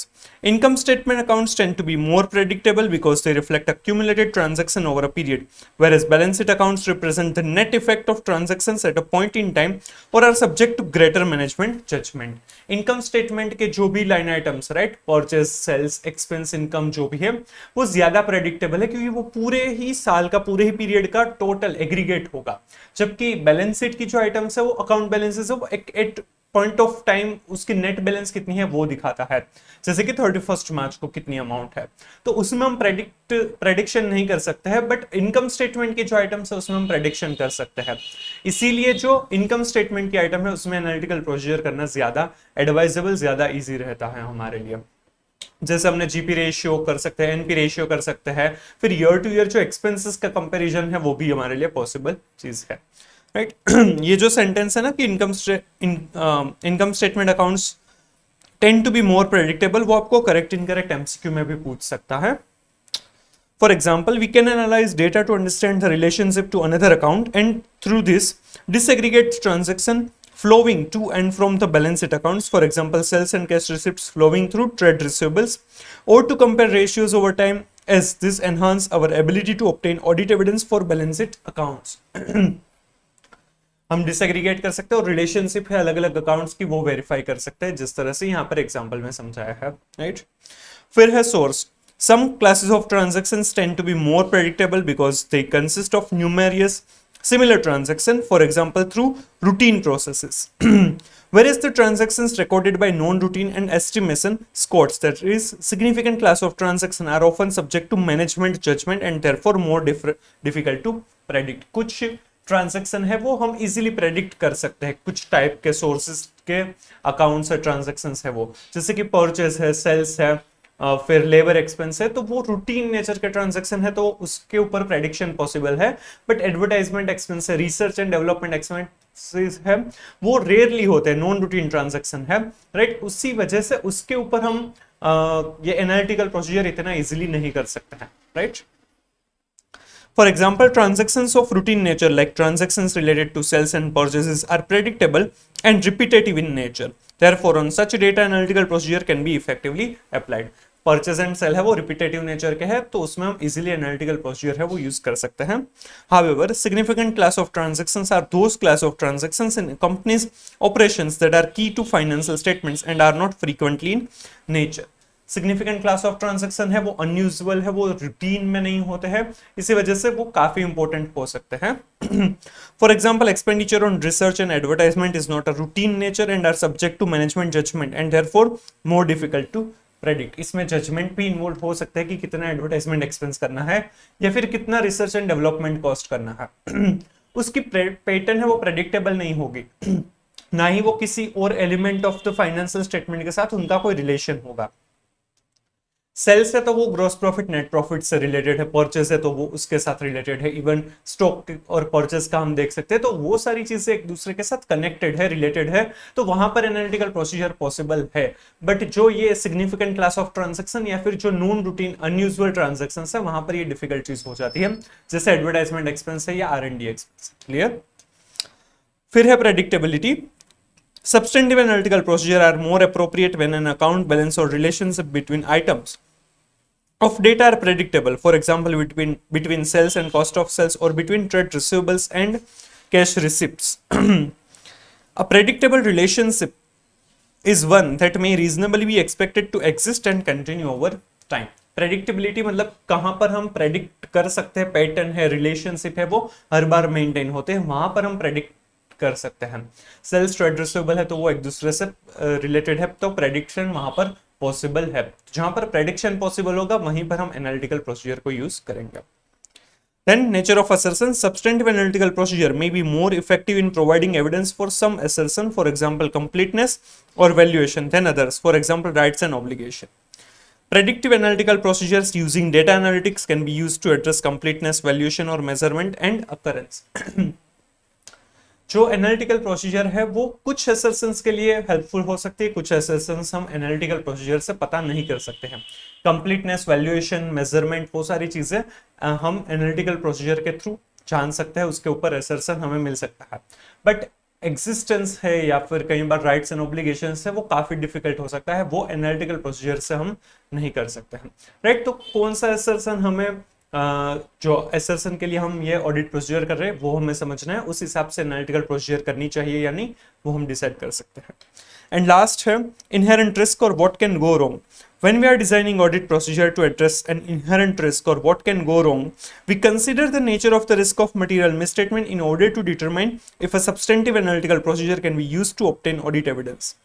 Income statement accounts tend to be more predictable because they reflect accumulated transaction over a period, whereas balance sheet accounts represent the net effect of transactions at a point in time or are subject to greater management judgment. Income statement के जो भी line items, right, purchase, sales, expense, income जो भी है वो ज्यादा predictable है क्योंकि वो पूरे ही साल का, पूरे ही पीरियड का टोटल एग्रीगेट होगा, जबकि बैलेंस शीट की जो आइटम्स है वो अकाउंट बैलेंसेस है वो एक पॉइंट ऑफ टाइम उसकी नेट बैलेंस कितनी है वो दिखाता है, जैसे कि 31 मार्च को कितनी अमाउंट है, तो उसमें हम प्रेडिक्शन नहीं कर सकते हैं, बट इनकम स्टेटमेंट की जो आइटम्स है उसमें हम प्रेडिक्शन कर सकते हैं। इसीलिए जो इनकम स्टेटमेंट की आइटम है उसमें एनालिटिकल प्रोसीजर करना ज्यादा एडवाइजेबल, ज्यादा इजी रहता है हमारे लिए। जैसे हमने जीपी रेशियो कर सकते हैं, एनपी रेशियो कर सकते हैं, फिर ईयर टू ईयर जो एक्सपेंसेस का कंपैरिजन है वो भी हमारे लिए पॉसिबल चीज है, राइट। ये जो सेंटेंस है ना कि income statement accounts tend to be more predictable, वो आपको करेक्ट इनकरेक्ट एमसीक्यू में भी पूछ सकता है। For example, we can analyse data to understand the relationship to another account and through this disaggregate transaction flowing to and from the balance sheet accounts, for example sales and cash receipts flowing through trade receivables, or to compare ratios over time, as this enhance our ability to obtain audit evidence for balance sheet accounts. हम disaggregate कर सकते हैं और relationship है अलग अलग accounts की वो वेरीफाई कर सकते हैं, जिस तरह से यहाँ पर एग्जांपल में समझाया है, राइट। फिर है source. Some classes of transactions tend to be more predictable because they consist of numerous similar transactions, for example through routine processes. Whereas the transactions recorded by non-routine and estimation squads, that is significant class of transactions, are often subject to management judgment and therefore more difficult to predict. कुछ transaction है वो हम easily predict कर सकते हैं, कुछ type के sources के अकाउंट्स है, ट्रांजैक्शंस है वो, जैसे कि परचेज है, सेल्स है, फिर लेबर एक्सपेंस है, तो वो रूटीन नेचर के ट्रांजैक्शन है तो उसके ऊपर प्रेडिक्शन पॉसिबल है। बट एडवर्टाइजमेंट एक्सपेंस है, रिसर्च एंड डेवलपमेंट एक्सपेंसेस है, वो रेयरली होते हैं, नॉन रूटीन ट्रांजैक्शन है, राइट। उसी वजह से उसके ऊपर हम ये एनालिटिकल प्रोसीजर इतना इजीली नहीं कर सकते हैं, right. For example, transactions of routine nature like transactions related to sales and purchases are predictable and repetitive in nature. Therefore, on such data, analytical procedure can be effectively applied. Purchase and sale है वो repetitive nature के है, तो उसमें हम easily analytical procedure है वो use कर सकते हैं। However significant class of transactions are those class of transactions in company's operations that are key to financial statements and are not frequently in nature. Significant class of transaction है वो unusual है, वो routine में नहीं होते हैं, इसी वजह से वो काफी इंपॉर्टेंट हो सकते हैं। For example expenditure on research and advertisement is not a routine nature and are subject to management judgement and therefore more difficult to predict. इसमें जजमेंट भी इन्वॉल्व हो सकता है कि कितना एडवर्टाइजमेंट एक्सपेंस करना है या फिर कितना रिसर्च एंड डेवलपमेंट कॉस्ट करना है। उसकी पैटर्न है वो प्रेडिक्टेबल नहीं होगी, ना ही वो किसी और element of the financial statement के साथ उनका कोई रिलेशन होगा। सेल्स है तो वो ग्रॉस प्रॉफिट नेट प्रॉफिट से रिलेटेड है, परचेज है तो वो उसके साथ रिलेटेड है, इवन स्टॉक और परचेज का हम देख सकते हैं, तो वो सारी चीजें एक दूसरे के साथ कनेक्टेड है, रिलेटेड है, तो वहां पर एनालिटिकल प्रोसीजर पॉसिबल है। बट जो ये सिग्निफिकेंट क्लास ऑफ ट्रांजैक्शन या फिर जो नॉन रूटीन अनयूजुअल ट्रांजैक्शन है वहां पर ये डिफिकल्ट चीज हो जाती है, जैसे एडवर्टाइजमेंट एक्सपेंस है या R&D एक्सपेंस। क्लियर। फिर है predictability. Substantive analytical procedure are more appropriate when an account balance or relationship between items of data are predictable. For example, between sales and cost of sales, or between trade receivables and cash receipts. A predictable relationship is one that may reasonably be expected to exist and continue over time. Predictability मतलब कहां पर हम predict कर सकते हैं, pattern है, relationship है वो हर बार मेंटेन होते हैं, वहां पर हम प्रेडिक्ट कर सकते हैं। सेल्स ट्रेड रिसीवेबल है तो वो एक दूसरे से रिलेटेड है, तो प्रेडिक्शन वहां पर पॉसिबल है। जहां पर प्रेडिक्शन पॉसिबल होगा वहीं पर हम एनालिटिकल प्रोसीजर को यूज करेंगे। Then nature of assertion. Substantive analytical procedure may be more effective in providing evidence for some assertion, for example completeness or valuation, than others, for example rights and obligation. Predictive analytical procedures using data analytics can be used to address completeness, valuation or measurement and occurrence. जो analytical procedure है वो कुछ assertions के लिए helpful हो सकती है, कुछ असर्शंस हम एनालिटिकल प्रोसीजर से पता नहीं कर सकते हैं। कंप्लीटनेस, वैल्यूएशन, मेजरमेंट, वो सारी चीजें हम एनालिटिकल प्रोसीजर के थ्रू जान सकते हैं, उसके ऊपर असर्शन हमें मिल सकता है। बट एग्जिस्टेंस है या फिर कई बार राइट्स एंड ऑब्लिगेशंस है वो काफी डिफिकल्ट हो सकता है, वो एनालिटिकल प्रोसीजर से हम नहीं कर सकते हैं। राइट, तो कौन सा असर्शन हमें जो असर्शन के लिए हम ये ऑडिट प्रोसीजर कर रहे हैं वो हमें समझना है, उस हिसाब से एनालिटिकल प्रोसीजर करनी चाहिए या नहीं वो हम डिसाइड कर सकते हैं। एंड लास्ट है इनहेरेंट रिस्क और what can go wrong. When we are designing audit procedure to address an inherent risk or what can go wrong, we consider the nature of the risk of material misstatement in order to determine if a substantive analytical procedure can be used to obtain audit evidence.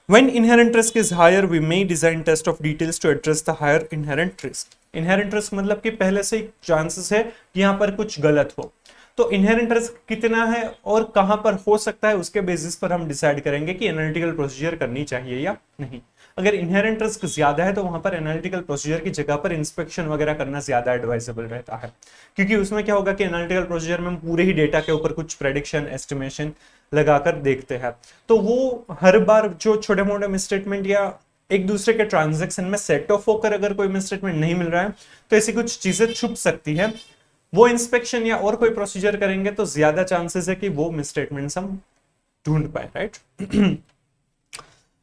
When inherent risk is higher, we may design test of details to address the higher inherent risk. Inherent risk मतलब कि पहले से ही chances है कि यहाँ पर कुछ गलत हो, तो इनहेरेंट रिस्क कितना है और कहां पर हो सकता है उसके बेसिस पर हम डिसाइड करेंगे कि एनालिटिकल प्रोसीजर करनी चाहिए या नहीं। अगर इनहेरेंट रिस्क ज्यादा है तो वहां पर एनालिटिकल प्रोसीजर की जगह पर इंस्पेक्शन वगैरह करना ज्यादा एडवाइजेबल रहता है, क्योंकि उसमें क्या होगा कि एनालिटिकल प्रोसीजर में हम पूरे ही डेटा के ऊपर कुछ प्रेडिक्शन, एस्टिमेशन लगाकर देखते हैं, तो वो हर बार जो छोटे मोटे मिसस्टेटमेंट या एक दूसरे के ट्रांजैक्शन में सेट ऑफ होकर अगर कोई मिसस्टेटमेंट नहीं मिल रहा है तो ऐसी कुछ चीजें छुप सकती है। वो इंस्पेक्शन या और कोई प्रोसीजर करेंगे तो ज्यादा चांसेस है कि वो मिसस्टेटमेंट्स हम ढूंढ पाए। Right,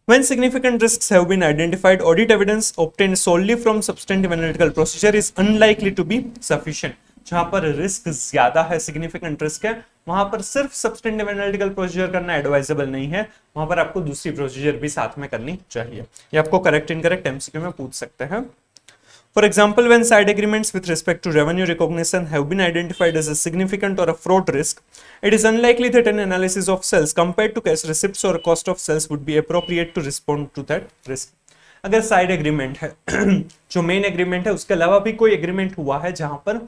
when significant risks have been identified, audit evidence obtained solely from substantive analytical procedure is unlikely to be sufficient. जहां पर रिस्क ज्यादा है, सिग्निफिकेंट रिस्क है, वहां पर सिर्फ सब्सटेंटिव एनालिटिकल प्रोसीजर करना एडवाइजेबल नहीं है, वहां पर आपको दूसरी प्रोसीजर भी साथ में करनी चाहिए। ये आपको करेक्ट इनकरेक्ट एमसीक्यू में पूछ सकते हैं। For example, when side agreements with respect to revenue recognition have been identified as a significant or a fraud risk, it is unlikely that an analysis of sales compared to cash receipts or cost of sales would be appropriate to respond to that risk. अगर side agreement है जो main agreement है उसके अलावा भी कोई agreement हुआ है जहां पर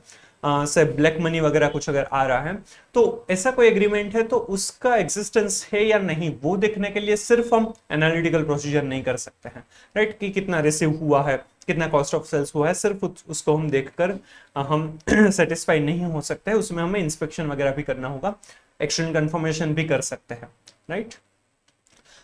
से ब्लैक मनी वगैरह कुछ अगर आ रहा है, तो ऐसा कोई एग्रीमेंट है तो उसका एग्जिस्टेंस है या नहीं वो देखने के लिए सिर्फ हम एनालिटिकल प्रोसीजर नहीं कर सकते हैं। राइट, कि कितना रिसीव हुआ है, कितना कॉस्ट ऑफ सेल्स हुआ है, सिर्फ उसको हम देखकर हम सेटिस्फाई नहीं हो सकते हैं, उसमें हमें इंस्पेक्शन वगैरह भी करना होगा, एक्सटर्नल कंफर्मेशन भी कर सकते हैं। राइट,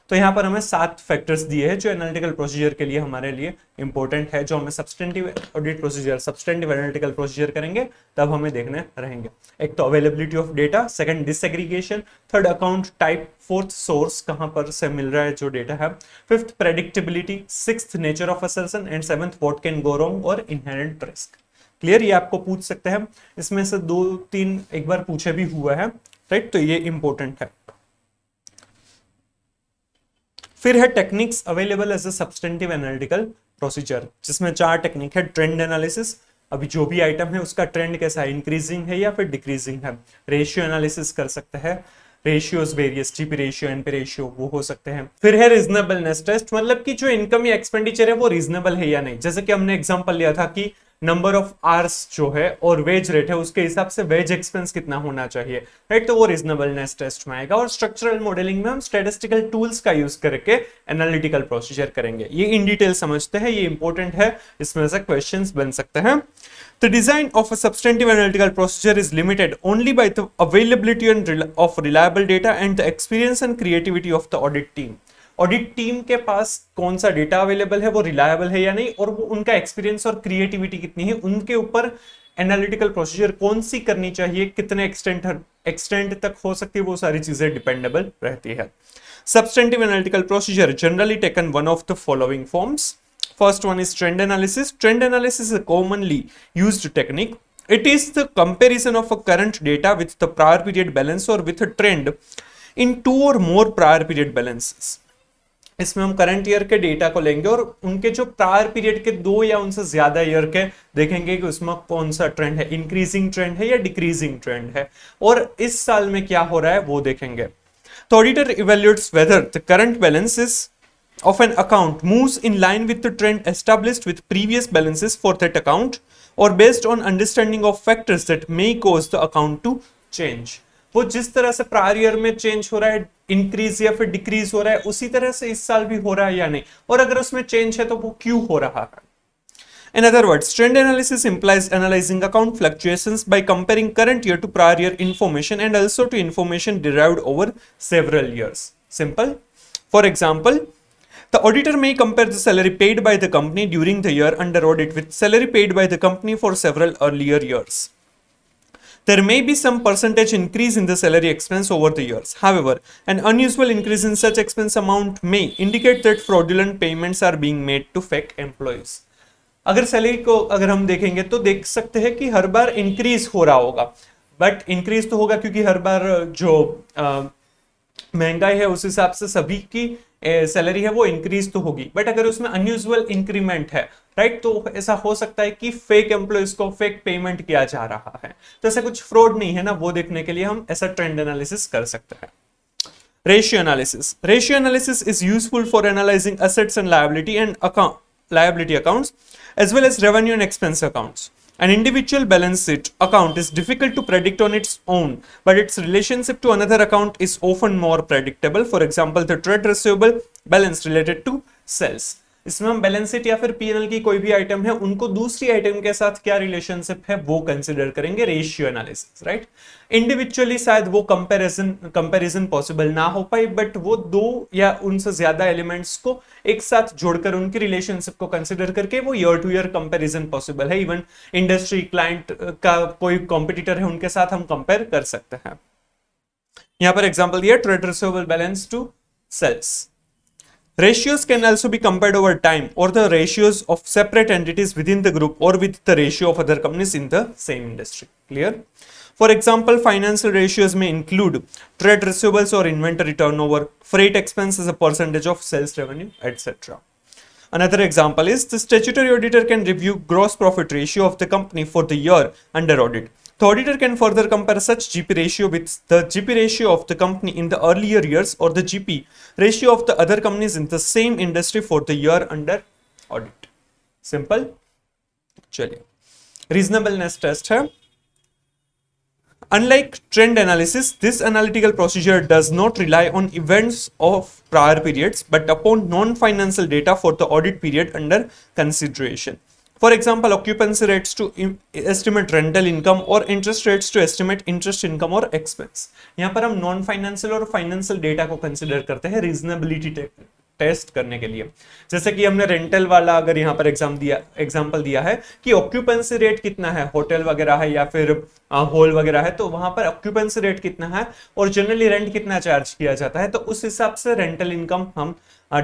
तो यहाँ पर हमें 7 फैक्टर्स दिए हैं जो एनालिटिकल प्रोसीजर के लिए हमारे लिए इंपॉर्टेंट है, जो हमें substantive audit procedure, substantive analytical procedure करेंगे तब हमें देखने रहेंगे। एक तो availability of data, second disaggregation, third account type, fourth source कहां पर से मिल रहा है जो डेटा है, fifth predictability, sixth nature of assertion and seventh what can go wrong और इनहेरेंट रिस्क। क्लियर, ये आपको पूछ सकते हैं, इसमें से 2-3 एक बार पूछे भी हुआ है, राइट, तो ये इंपॉर्टेंट है। फिर है techniques available as a substantive analytical procedure, जिसमें 4 टेक्निक है। ट्रेंड एनालिसिस, अभी जो भी आइटम है उसका ट्रेंड कैसा है, इंक्रीजिंग है या फिर डिक्रीजिंग है। रेशियो एनालिसिस कर सकते हैं, ratios various, GP ratio, NP ratio, वो हो सकते हैं। फिर है रीजनेबलनेस टेस्ट, मतलब कि जो इनकम या एक्सपेंडिचर है वो रीजनेबल है या नहीं। जैसे कि हमने एग्जांपल लिया था कि नंबर ऑफ आवर्स जो है और वेज रेट है उसके हिसाब से वेज एक्सपेंस कितना होना चाहिए, राइट, तो वो रीजनेबलनेस टेस्ट में आएगा। और स्ट्रक्चरल मॉडलिंग में हम स्टैटिस्टिकल टूल्स का यूज करके एनालिटिकल प्रोसीजर करेंगे। ये इन डिटेल समझते हैं, ये इंपॉर्टेंट है, इसमें से क्वेश्चंस बन सकते हैं। The design of a substantive analytical procedure is limited only by the availability of reliable data and the experience and creativity of the audit team. Audit team के पास कौन सा डेटा अवेलेबल है, वो रिलायबल है या नहीं, और वो उनका एक्सपीरियंस और क्रिएटिविटी कितनी है, उनके ऊपर एनालिटिकल प्रोसीजर कौन सी करनी चाहिए, कितने एक्सटेंट तक हो सकती है, वो सारी चीजें डिपेंडेबल रहती है। Substantive analytical procedure generally taken one of the following forms. First one is trend analysis. Trend analysis is a commonly used technique. It is the comparison of a current data with the prior period balance or with a trend in 2 or more prior period balances. इसमें हम current year के data को लेंगे और उनके जो prior period के 2 या उनसे ज्यादा ईयर के देखेंगे कि उसमें कौन सा ट्रेंड है, इंक्रीजिंग ट्रेंड है या डिक्रीजिंग ट्रेंड है, और इस साल में क्या हो रहा है वो देखेंगे। तो auditor evaluates whether the current balances of an account moves in line with the trend established with previous balances for that account or based on understanding of factors that may cause the account to change. वो जिस तरह से prior year में change हो रहा है, increase या फिर डिक्रीज हो रहा है, उसी तरह से इस साल भी हो रहा है या नहीं, और अगर उसमें चेंज है तो वो क्यों हो रहा है। In other words, trend analysis implies analyzing account fluctuations by comparing current year to prior year information and also to information derived over several years. Simple. For example, the auditor may compare the salary paid by the company during the year under audit with salary paid by the company for several earlier years. There may be some percentage increase in the salary expense over the years. However, an unusual increase in such expense amount may indicate that fraudulent payments are being made to fake employees. अगर salary को अगर हम देखेंगे तो देख सकते हैं कि हर बार इंक्रीज हो रहा होगा, बट इंक्रीज तो होगा क्योंकि हर बार जो महंगाई है उस हिसाब से सभी की सैलरी है वो इंक्रीज तो होगी, बट अगर उसमें अनयूजुअल इंक्रीमेंट है, राइट, तो ऐसा हो सकता है कि फेक एम्प्लॉइज को फेक पेमेंट किया जा रहा है, तो ऐसा कुछ फ्रॉड नहीं है ना, वो देखने के लिए हम ऐसा ट्रेंड एनालिसिस कर सकते हैं। Ratio analysis, ratio analysis is useful for analysing assets and liability accounts as well as revenue and expense accounts. An individual balance sheet account is difficult to predict on its own, but its relationship to another account is often more predictable. For example, the trade receivable balance related to sales. इसमें हम balance sheet या फिर PNL की कोई भी item है उनको दूसरी आइटम के साथ क्या रिलेशनशिप है वो कंसिडर करेंगे रेशियो एनालिसिस, राइट। इंडिविजुअली शायद वो कंपैरिजन पॉसिबल ना हो पाए, बट वो 2 या उनसे ज्यादा एलिमेंट्स को एक साथ जोड़कर उनकी रिलेशनशिप को कंसिडर करके वो year two year comparison possible है। इवन इंडस्ट्री क्लाइंट का कोई कॉम्पिटिटर है उनके साथ हम कंपेयर कर सकते हैं। यहां पर एग्जांपल दिया trade receivable balance to sales. Ratios can also be compared over time or the ratios of separate entities within the group or with the ratio of other companies in the same industry. Clear? For example, financial ratios may include trade receivables or inventory turnover, freight expense as a percentage of sales revenue, etc. Another example is the statutory auditor can review gross profit ratio of the company for the year under audit. The auditor can further compare such GP ratio with the GP ratio of the company in the earlier years or the GP ratio of the other companies in the same industry for the year under audit. Simple. चलिए, reasonableness test है। Unlike trend analysis, this analytical procedure does not rely on events of prior periods, but upon non-financial data for the audit period under consideration. For example occupancy rates to estimate rental income और interest rates to estimate interest income और expense. यहाँ पर हम non financial और financial data को consider करते हैं reasonability test करने के लिए। जैसे कि हमने रेंटल वाला अगर यहाँ पर एग्जाम्पल दिया है कि ऑक्यूपेंसी रेट कितना है, होटल वगैरह है या फिर हॉल वगैरह है, तो वहां पर ऑक्यूपेंसी रेट कितना है और जनरली रेंट कितना चार्ज किया जाता है, तो उस हिसाब से रेंटल इनकम हम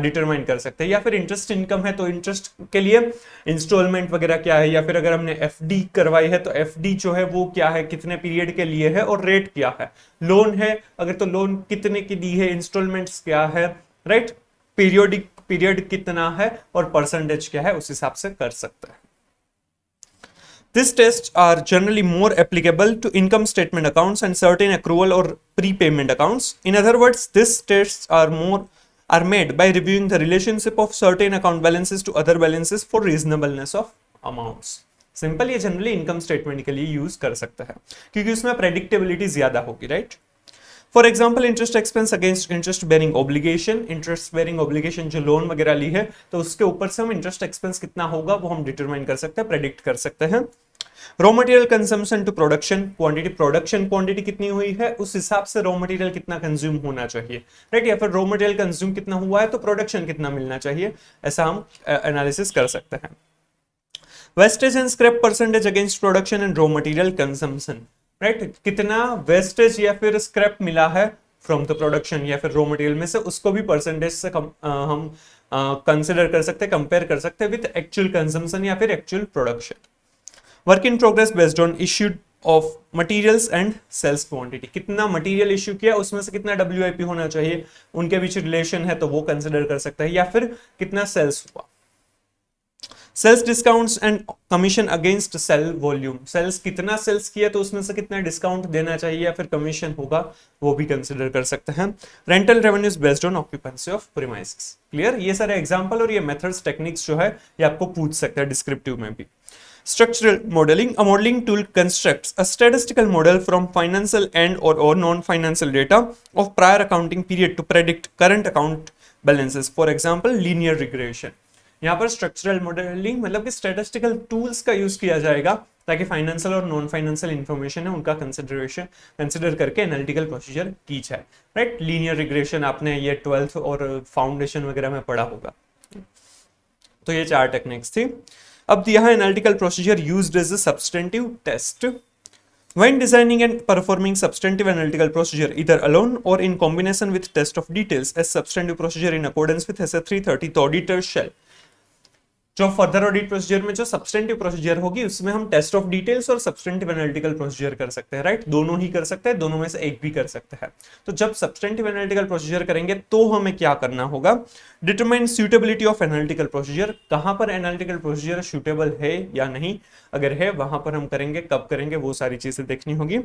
डिटरमाइन कर सकते हैं। या फिर इंटरेस्ट इनकम है तो इंटरेस्ट के लिए इंस्टॉलमेंट वगैरह क्या है, या फिर अगर हमने एफडी करवाई है तो एफडी जो है वो क्या है, कितने पीरियड के लिए है और रेट क्या है। लोन है अगर तो लोन कितने की दी है, इंस्टॉलमेंट्स क्या है, राइट, पीरियड कितना है और परसेंटेज क्या है, उस हिसाब से कर सकते हैं। These tests are generally more applicable to income statement accounts and certain accrual or prepayment accounts. In other words, these tests are made by reviewing the relationship of certain account balances to other balances for reasonableness of amounts. Simple ये generally income statement के लिए use कर सकते हैं क्योंकि उसमें predictability ज्यादा होगी, right. For example interest expense against interest bearing obligation, interest bearing obligation जो लोन वगैरह ली है तो उसके ऊपर से हम इंटरेस्ट एक्सपेंस कितना होगा वो हम डिटरमाइन कर सकते हैं, प्रेडिक्ट कर सकते हैं। Raw material consumption to production quantity, production quantity कितनी हुई है उस हिसाब से रॉ मटेरियल कितना कंज्यूम होना चाहिए, राइट, या फिर रॉ मटेरियल कंज्यूम कितना हुआ है तो प्रोडक्शन कितना मिलना चाहिए, ऐसा हम एनालिसिस कर सकते हैं। Wastage and scrap percentage against production and raw material consumption, right, कितना वेस्टेज या फिर स्क्रैप मिला है फ्रॉम द प्रोडक्शन या फिर रॉ मटेरियल में से, उसको भी परसेंटेज से हम कंसिडर कर सकते हैं, कंपेयर कर सकते हैं विद एक्चुअल कंजम्पशन या फिर actual production. Work in progress based on issued of materials and sales quantity, कितना मटेरियल इश्यू किया उसमें से कितना WIP होना चाहिए, उनके बीच रिलेशन है तो वो कंसिडर कर सकते हैं, या फिर कितना सेल्स हुआ। Sales discounts and commission against sale volume, sales कितना सेल्स किया तो उसमें से कितना डिस्काउंट देना चाहिए या फिर कमीशन होगा वो भी कंसिडर कर सकते हैं। Rental revenues based on occupancy of premises. Clear, ये सारे एग्जांपल और ये मेथड्स टेक्निक्स जो है ये आपको पूछ सकता है डिस्क्रिप्टिव में भी। Structural modeling, a modeling tool constructs a statistical model from financial or non-financial data of prior accounting period to predict current account balances. For example, linear regression. यहाँ पर स्ट्रक्चरल मॉडलिंग मतलब कि स्टैटिस्टिकल टूल्स का use किया जाएगा ताकि financial और non financial information है उनका कंसिडर करके एनालिटिकल प्रोसीजर की जाए, राइट। लीनियर रिग्रेशन आपने ये 12th और फाउंडेशन वगैरह में पढ़ा होगा। तो ये 4 टेक्निक्स थी। अब दिया है analytical procedure used as a substantive test. When designing and performing substantive analytical procedure either alone or in combination with test of details as substantive procedure in accordance with SA 330, the auditor shall, जो further audit procedure में जो substantive procedure होगी उसमें हम test of details और substantive analytical procedure कर सकते हैं, राइट, दोनों ही कर सकते हैं, दोनों में से एक भी कर सकते हैं। तो जब सब्सटेंटिव एनालिटिकल प्रोसीजर करेंगे तो हमें क्या करना होगा, determine suitability of analytical procedure, कहां पर एनालिटिकल प्रोसीजर सूटेबल है या नहीं, अगर है वहां पर हम करेंगे, कब करेंगे वो सारी चीजें देखनी होगी।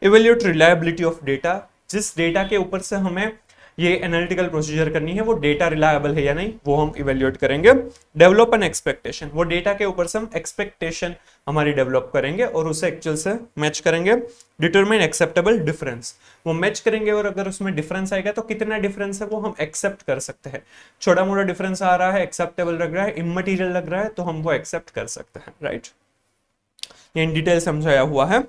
इवैल्यूएट रिलायबिलिटी ऑफ डेटा, जिस डेटा के ऊपर से हमें ये एनालिटिकल प्रोसीजर करनी है वो डेटा रिलायबल है या नहीं वो हम इवेल्युएट करेंगे। डेवलप एन एक्सपेक्टेशन, वो डेटा के ऊपर से हम एक्सपेक्टेशन हमारी डेवलप करेंगे और उसे एक्चुअल से मैच करेंगे। डिटरमाइन एक्सेप्टेबल डिफरेंस, वो मैच करेंगे और अगर उसमें डिफरेंस आएगा तो कितना डिफरेंस है वो हम एक्सेप्ट कर सकते हैं। छोटा मोटा डिफरेंस आ रहा है, एक्सेप्टेबल लग रहा है, इमटेरियल लग रहा है तो हम वो एक्सेप्ट कर सकते हैं, राइट। ये इन डिटेल समझाया हुआ है।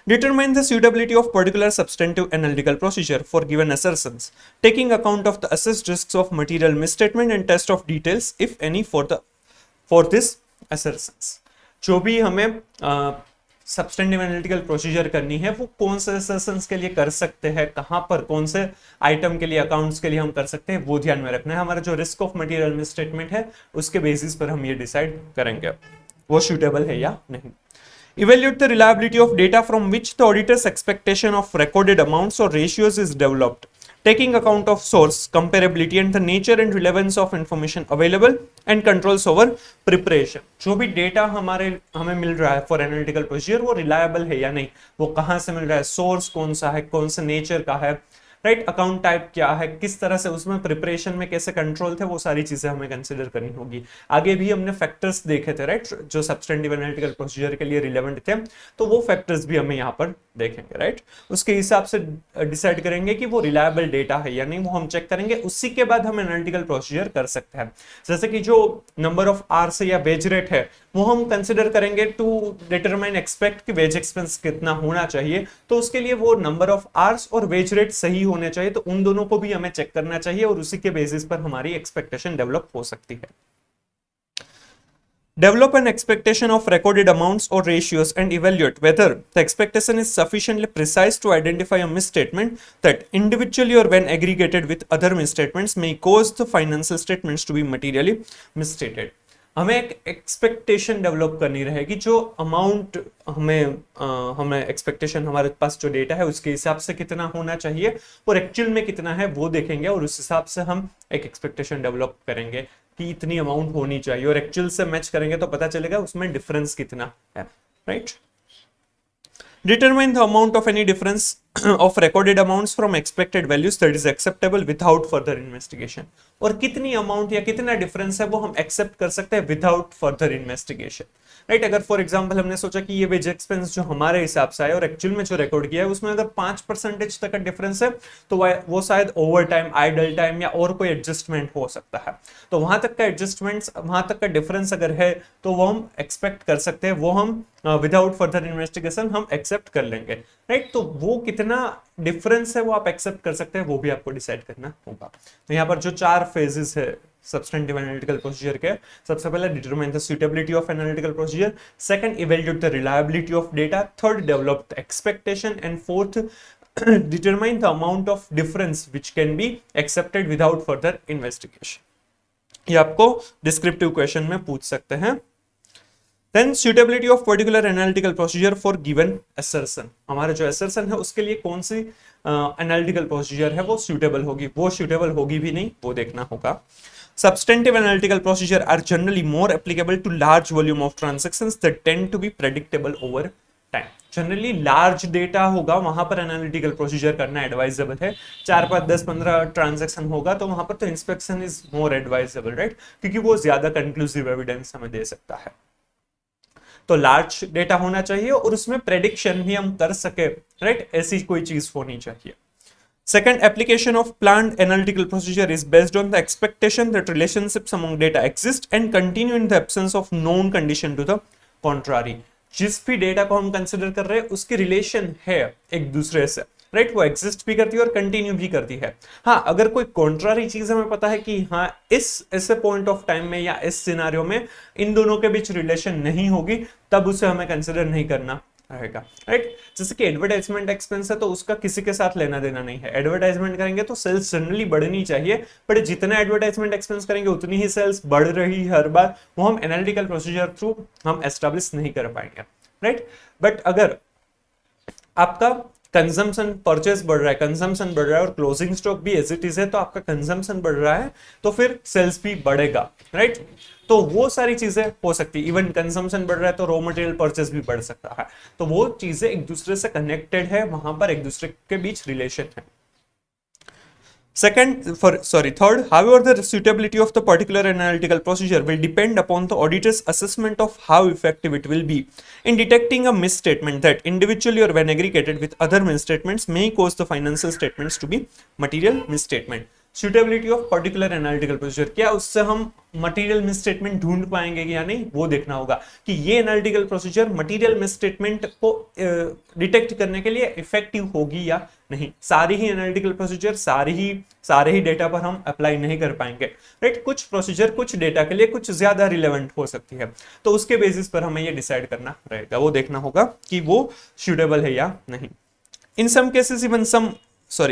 Determine the suitability of particular substantive analytical procedure for given assertions, taking account of the assessed risks of material misstatement and test of details, if any, for this assertions. जो भी हमें substantive analytical procedure करनी है वो कौन से assertions के लिए कर सकते हैं, कहाँ पर कौन से आइटम के लिए, अकाउंट्स के लिए हम कर सकते हैं, वो ध्यान में रखना है। हमारा जो रिस्क ऑफ मटेरियल मिसस्टेटमेंट है उसके बेसिस पर हम ये डिसाइड करेंगे वो सुटेबल है या नहीं। Evaluate the reliability of data from which the auditor's expectation of recorded amounts or ratios is developed, taking account of source, comparability and the nature and relevance of information available and controls over preparation. जो भी data हमें मिल रहा है for analytical procedure वो reliable है या नहीं, वो कहाँ से मिल रहा है, सोर्स कौन सा है, कौन से नेचर का है, राइट, अकाउंट टाइप क्या है, किस तरह से उसमें प्रिपरेशन में कैसे कंट्रोल थे, वो सारी चीजें हमें कंसिडर करनी होगी। आगे भी हमने फैक्टर्स देखे थे, राइट, जो सब्सटेंटिव एनालिटिकल प्रोसीजर के लिए रिलेवेंट थे, तो वो फैक्टर्स भी हमें यहाँ पर देखेंगे, राइट। उसके हिसाब से डिसाइड करेंगे कि वो रिलायबल डेटा है या नहीं, वो हम चेक करेंगे। उसी के बाद हम एनालिटिकल प्रोसीजर कर सकते हैं। जैसे कि जो नंबर ऑफ आवर्स या वेज रेट है वो हम कंसिडर करेंगे टू डिटरमाइन एक्सपेक्ट कि वेज एक्सपेंस कितना होना चाहिए। तो उसके लिए वो नंबर ऑफ आवर्स और वेज रेट सही होने चाहिए, तो उन दोनों को भी हमें चेक करना चाहिए और उसी के बेसिस पर हमारी एक्सपेक्टेशन डेवलप हो सकती है। Develop an expectation of recorded amounts or ratios and evaluate whether the expectation is sufficiently precise to identify a misstatement that individually or when aggregated with other misstatements may cause the financial statements to be materially misstated. हमें एक expectation develop करनी रहेगी, जो amount हमें expectation, हमारे पास जो data है उसके हिसाब से कितना होना चाहिए और एक्चुअल में कितना है वो देखेंगे और उस हिसाब से हम एक एक्सपेक्टेशन डेवलप करेंगे कि इतनी अमाउंट होनी चाहिए और एक्चुअल से मैच करेंगे तो पता चलेगा उसमें डिफरेंस कितना है, right. Determine the amount of any difference of recorded amounts from expected values that is acceptable without further investigation. और कितनी अमाउंट या कितना डिफरेंस है वो हम एक्सेप्ट कर सकते हैं विदाउट फर्दर इन्वेस्टिगेशन, राइट। अगर फॉर एग्जांपल हमने सोचा कि ये वेज एक्सपेंस जो हमारे हिसाब से आया और एक्चुअल में जो रिकॉर्ड किया है उसमें अगर 5% तक का डिफरेंस है तो वो शायद ओवर टाइम, आइडल टाइम या और कोई एडजस्टमेंट हो सकता है। तो वहां तक का एडजस्टमेंट्स, वहां तक का डिफरेंस अगर है तो वो हम एक्सपेक्ट कर सकते हैं, वो हम विदाउट फर्दर इन्वेस्टिगेशन हम एक्सेप्ट कर लेंगे, राइट। तो वो कितना डिफरेंस है वो आप एक्सेप्ट कर सकते हैं, वो भी आपको डिसाइड करना होगा। तो यहाँ पर जो 4 फेजेस है सब्सटेंटिव एनालिटिकल प्रोसीजर के, सबसे पहले determine the suitability of analytical procedure, second evaluate the reliability of data, third develop the expectation and fourth determine the amount of difference which can be accepted without further investigation. ये आपको descriptive question में पूछ सकते हैं। Then suitability of particular analytical procedure for given assertion, हमारा जो assertion है उसके लिए कौन सी analytical procedure है वो suitable होगी, वो suitable होगी भी नहीं वो देखना होगा। Substantive analytical procedure are generally more applicable to large volume of transactions that tend to be predictable over time. Generally large data होगा वहां पर एनालिटिकल प्रोसीजर करना एडवाइजेबल है। 4, 5, 10, 15 ट्रांजैक्शन होगा तो वहां पर तो inspection is more advisable, right, क्योंकि वो ज्यादा कंक्लूसिव एविडेंस हमें दे सकता है। तो लार्ज डेटा होना चाहिए और उसमें प्रेडिक्शन भी हम कर सके, राइट, ऐसी कोई चीज होनी चाहिए। Second, application of planned analytical procedure is based on the expectation that relationships among data exist and continue in the absence of known condition to the contrary. जिस भी डेटा को हम कंसिडर कर रहे हैं उसकी रिलेशन है एक दूसरे से, राइट, वो एग्जिस्ट भी करती है और कंटिन्यू भी करती है। हाँ, अगर कोई कॉन्ट्रारी चीज हमें पता है कि हाँ इस ऐसे पॉइंट ऑफ टाइम में या इस सिनारियो में इन दोनों के बीच रिलेशन नहीं होगी, तब उसे हमें कंसिडर नहीं करना रहेगा, राइट। जैसे कि एडवर्टाइजमेंट एक्सपेंस है तो उसका किसी के साथ लेना देना नहीं है। एडवर्टाइजमेंट करेंगे तो सेल्स जनरली बढ़नी चाहिए, बट जितना एडवर्टाइजमेंट एक्सपेंस करेंगे उतनी ही सेल्स बढ़ रही हर बार, वो हम एनालिटिकल प्रोसीजर थ्रू हम एस्टेब्लिश नहीं कर पाएंगे, राइट। बट अगर आपका कंजम्पशन, परचेज बढ़ रहा है, कंजम्पशन बढ़ रहा है और क्लोजिंग स्टॉक भी एज इट इज है तो आपका कंजम्पशन बढ़ रहा है तो फिर सेल्स भी बढ़ेगा, राइट। तो वो सारी चीजें हो सकती है। इवन कंजम्पशन बढ़ रहा है तो रॉ मटेरियल परचेज भी बढ़ सकता है। तो वो चीजें एक दूसरे से कनेक्टेड है, वहां पर एक दूसरे के बीच रिलेशन है। Third, however, the suitability of the particular analytical procedure will depend upon the auditor's assessment of how effective it will be in detecting a misstatement that individually or when aggregated with other misstatements may cause the financial statements to be material misstatement. Suitability of particular analytical procedure, क्या उससे हम material misstatement ढूंढ पाएंगे या नहीं वो देखना होगा कि ये एनालिटिकल प्रोसीजर मटेरियल मिसस्टेटमेंट को डिटेक्ट करने के लिए इफेक्टिव होगी या नहीं। सारी ही एनालिटिकल प्रोसीजर सारे ही डेटा पर हम अप्लाई नहीं कर पाएंगे, राइट। कुछ प्रोसीजर कुछ डेटा के लिए कुछ ज्यादा रिलेवेंट हो सकती है, तो उसके बेसिस पर हमें ये डिसाइड करना रहेगा, वो देखना होगा कि वो सुटेबल है या नहीं। In some cases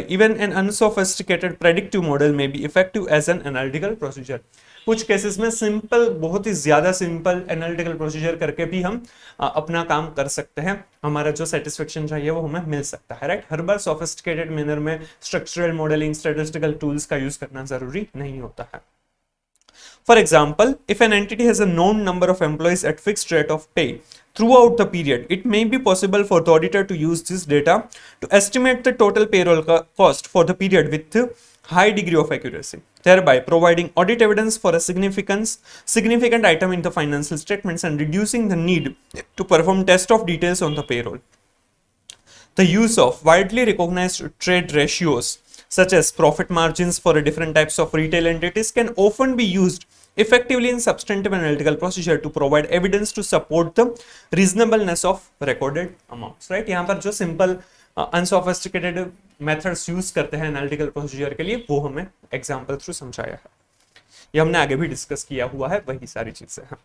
even an unsophisticated predictive model may be effective as an analytical procedure. कुछ केसेस में सिंपल, बहुत ही ज्यादा सिंपल एनालिटिकल प्रोसीजर करके भी हम अपना काम कर सकते हैं, हमारा जो सेटिस्फेक्शन चाहिए वो हमें मिल सकता है, राइट। हर बार सोफिस्टिकेटेड मैनर में स्ट्रक्चरल मॉडलिंग, स्टैटिस्टिकल टूल्स का यूज करना जरूरी नहीं होता है। For example, if an entity has a known number of employees at fixed rate of pay throughout the period, it may be possible for the auditor to use this data to estimate the total payroll cost for the period with high degree of accuracy, thereby providing audit evidence for a significant item in the financial statements and reducing the need to perform test of details on the payroll. The use of widely recognized trade ratios such as profit margins for different types of retail entities can often be used effectively in substantive analytical procedure to provide evidence to support the reasonableness of recorded amounts, right? यहाँ पर जो simple unsophisticated methods use करते हैं analytical procedure के लिए, वो हमें example through समझाया है, ये हमने आगे भी डिस्कस किया हुआ है, वही सारी चीजें हैं।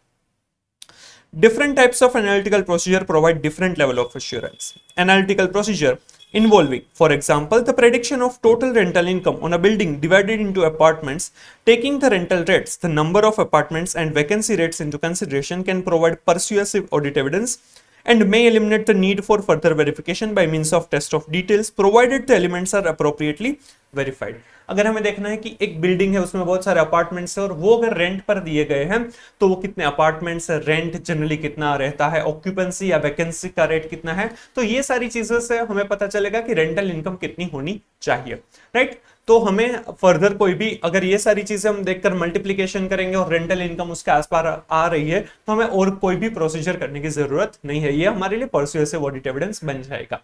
Different types of analytical procedure provide different level of assurance. Analytical procedure involving, for example, the prediction of total rental income on a building divided into apartments, taking the rental rates, the number of apartments and vacancy rates into consideration, can provide persuasive audit evidence and may eliminate the need for further verification by means of test of details, provided the elements are appropriately verified. अगर हमें देखना है कि एक building है, उसमें बहुत सारे अपार्टमेंट्स है और वो अगर रेंट पर दिए गए हैं तो वो कितने अपार्टमेंट्स है, रेंट जनरली कितना रहता है, ऑक्यूपेंसी या वैकेंसी का रेट कितना है, तो ये सारी चीजों से हमें पता चलेगा कि रेंटल इनकम कितनी होनी चाहिए, राइट? तो हमें फर्दर कोई भी अगर ये सारी चीजें हम देखकर मल्टीप्लीकेशन करेंगे और रेंटल इनकम उसके आसपास आ रही है तो हमें और कोई भी प्रोसीजर करने की जरूरत नहीं है, ये हमारे लिए परसुएसिव ऑडिट एविडेंस बन जाएगा।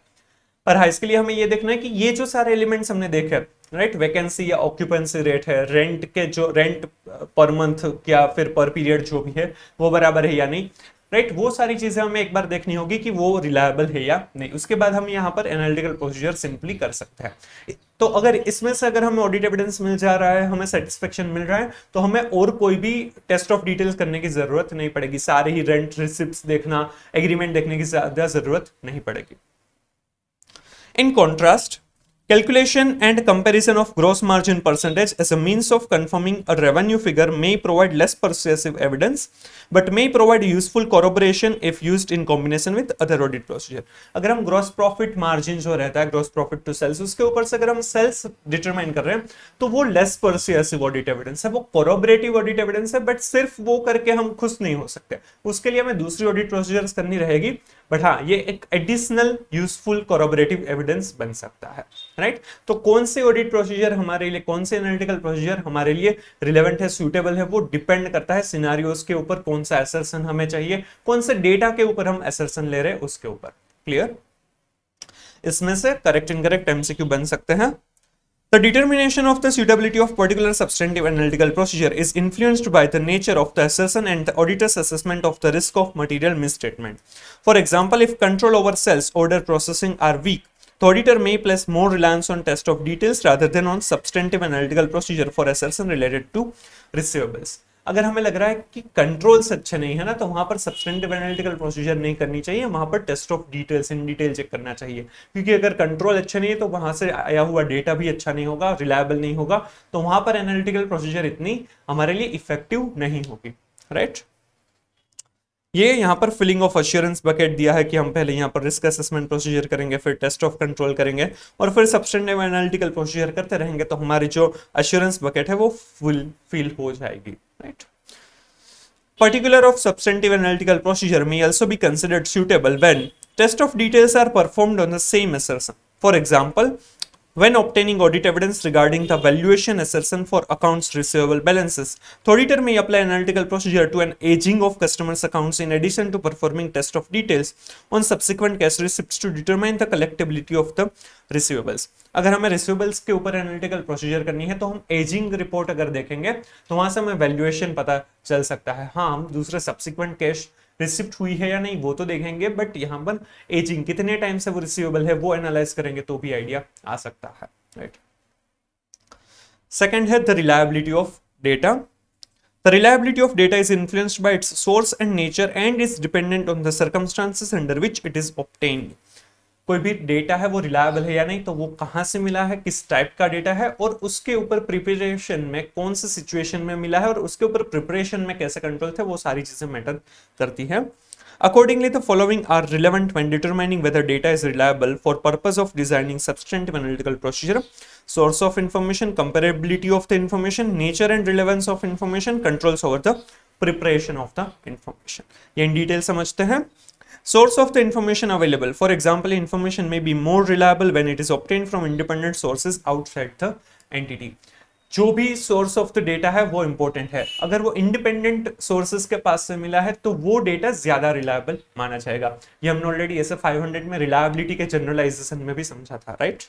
पर हाँ, इसके लिए हमें ये देखना है कि ये जो सारे एलिमेंट्स हमने देखे, राइट, वैकेंसी या ऑक्यूपेंसी रेट है, रेंट के जो रेंट पर मंथ या फिर पर पीरियड जो भी है वो बराबर है या नहीं, राइट, वो सारी चीजें हमें एक बार देखनी होगी कि वो रिलायबल है या नहीं। उसके बाद हम यहाँ पर एनालिटिकल प्रोसीजर सिंपली कर सकते हैं। तो अगर इसमें से अगर हमें ऑडिट एविडेंस मिल जा रहा है, हमें सेटिस्फेक्शन मिल रहा है, तो हमें और कोई भी टेस्ट ऑफ डिटेल्स करने की जरूरत नहीं पड़ेगी, सारे ही रेंट रिसिप्ट्स देखना, एग्रीमेंट देखने की ज्यादा जरूरत नहीं पड़ेगी। In contrast, calculation and comparison of gross margin percentage as a means of confirming a revenue figure may provide less persuasive evidence, but may provide useful corroboration if used in combination with other audit procedure. अगर हम gross profit margin जो रहता है, gross profit to sales, उसके ऊपर से अगर हम sales determine कर रहे हैं तो वो less persuasive audit evidence है, वो corroborative audit evidence है, but सिर्फ वो करके हम खुश नहीं हो सकते, उसके लिए हमें दूसरी audit procedures करनी रहेगी। बट हाँ, ये एक एडिशनल यूजफुल कोरोबोरेटिव एविडेंस बन सकता है, राइट? तो कौन से ऑडिट प्रोसीजर हमारे लिए, कौन से एनालिटिकल प्रोसीजर हमारे लिए रिलेवेंट है, सूटेबल है, वो डिपेंड करता है सिनारियोस के ऊपर, कौन सा असर्शन हमें चाहिए, कौन से डेटा के ऊपर हम असर्शन ले रहे हैं उसके ऊपर। क्लियर? इसमें से करेक्ट इनकरेक्ट एमसीक्यू बन सकते हैं। The determination of the suitability of particular substantive analytical procedure is influenced by the nature of the assertion and the auditor's assessment of the risk of material misstatement. For example, if control over sales order processing are weak, the auditor may place more reliance on test of details rather than on substantive analytical procedure for assertion related to receivables. अगर हमें लग रहा है कि controls अच्छे नहीं है ना, तो वहां पर सब्सटेंटिव एनालिटिकल प्रोसीजर नहीं करनी चाहिए, वहां पर test of details in detail check करना चाहिए, क्योंकि अगर कंट्रोल अच्छे नहीं है तो वहां से आया हुआ डेटा भी अच्छा नहीं होगा, रिलायबल नहीं होगा, तो वहां पर एनालिटिकल प्रोसीजर इतनी हमारे लिए इफेक्टिव नहीं होगी, राइट? ये यहाँ पर फिलिंग ऑफ अश्योरेंस बकेट दिया है कि हम पहले यहाँ पर रिस्क असेसमेंट प्रोसीजर करेंगे, फिर टेस्ट ऑफ कंट्रोल करेंगे और फिर सब्सटेंटिव एनालिटिकल प्रोसीजर करते रहेंगे, तो हमारी जो अश्योरेंस बकेट है वो फुल फिल हो जाएगी, right? Particular of substantive analytical procedure may also be considered suitable when test of details are performed on the same assertion. For example, when obtaining audit evidence regarding the valuation assertion for accounts receivable balances, the auditor may apply analytical procedure to an aging of customers' accounts in addition to performing test of details on subsequent cash receipts to determine the collectability of the receivables. अगर हमें receivables के ऊपर analytical procedure करनी है तो हम ageing report अगर देखेंगे तो वहां से हमें वैल्यूएशन पता चल सकता है। हाँ, हम दूसरे सब्सिक्वेंट कैश रिसिप्ट हुई है या नहीं वो तो देखेंगे, बट यहाँ पर एजिंग कितने टाइम से वो रिसीवेबल है वो एनालाइज करेंगे तो भी आइडिया आ सकता है, राइट? सेकंड है the reliability of data. The reliability of data is influenced by its source and nature and is dependent on the circumstances under which it is obtained. कोई भी डेटा है वो रिलायबल है या नहीं, तो वो कहाँ से मिला है, किस टाइप का डेटा है और उसके ऊपर प्रिपरेशन में कौन से सिचुएशन में मिला है और उसके ऊपर प्रिपरेशन में कैसे कंट्रोल थे, वो सारी चीजें मैटर करती है। Accordingly, the following are relevant when determining whether data is reliable for purpose of designing substantive analytical procedure: source of information, comparability of the information, nature and relevance of information, controls over the preparation of the information. ये in detail समझते हैं। Source of the information available. For example, information may be more reliable when it is obtained from independent sources outside the entity. जो भी source of the data है वो important है, अगर वो इंडिपेंडेंट सोर्सेज के पास से मिला है तो वो डेटा ज्यादा रिलायबल माना जाएगा। ये हमने ऑलरेडी ऐसे 500 में रिलायबिलिटी के जनरलाइजेशन में भी समझा था, right?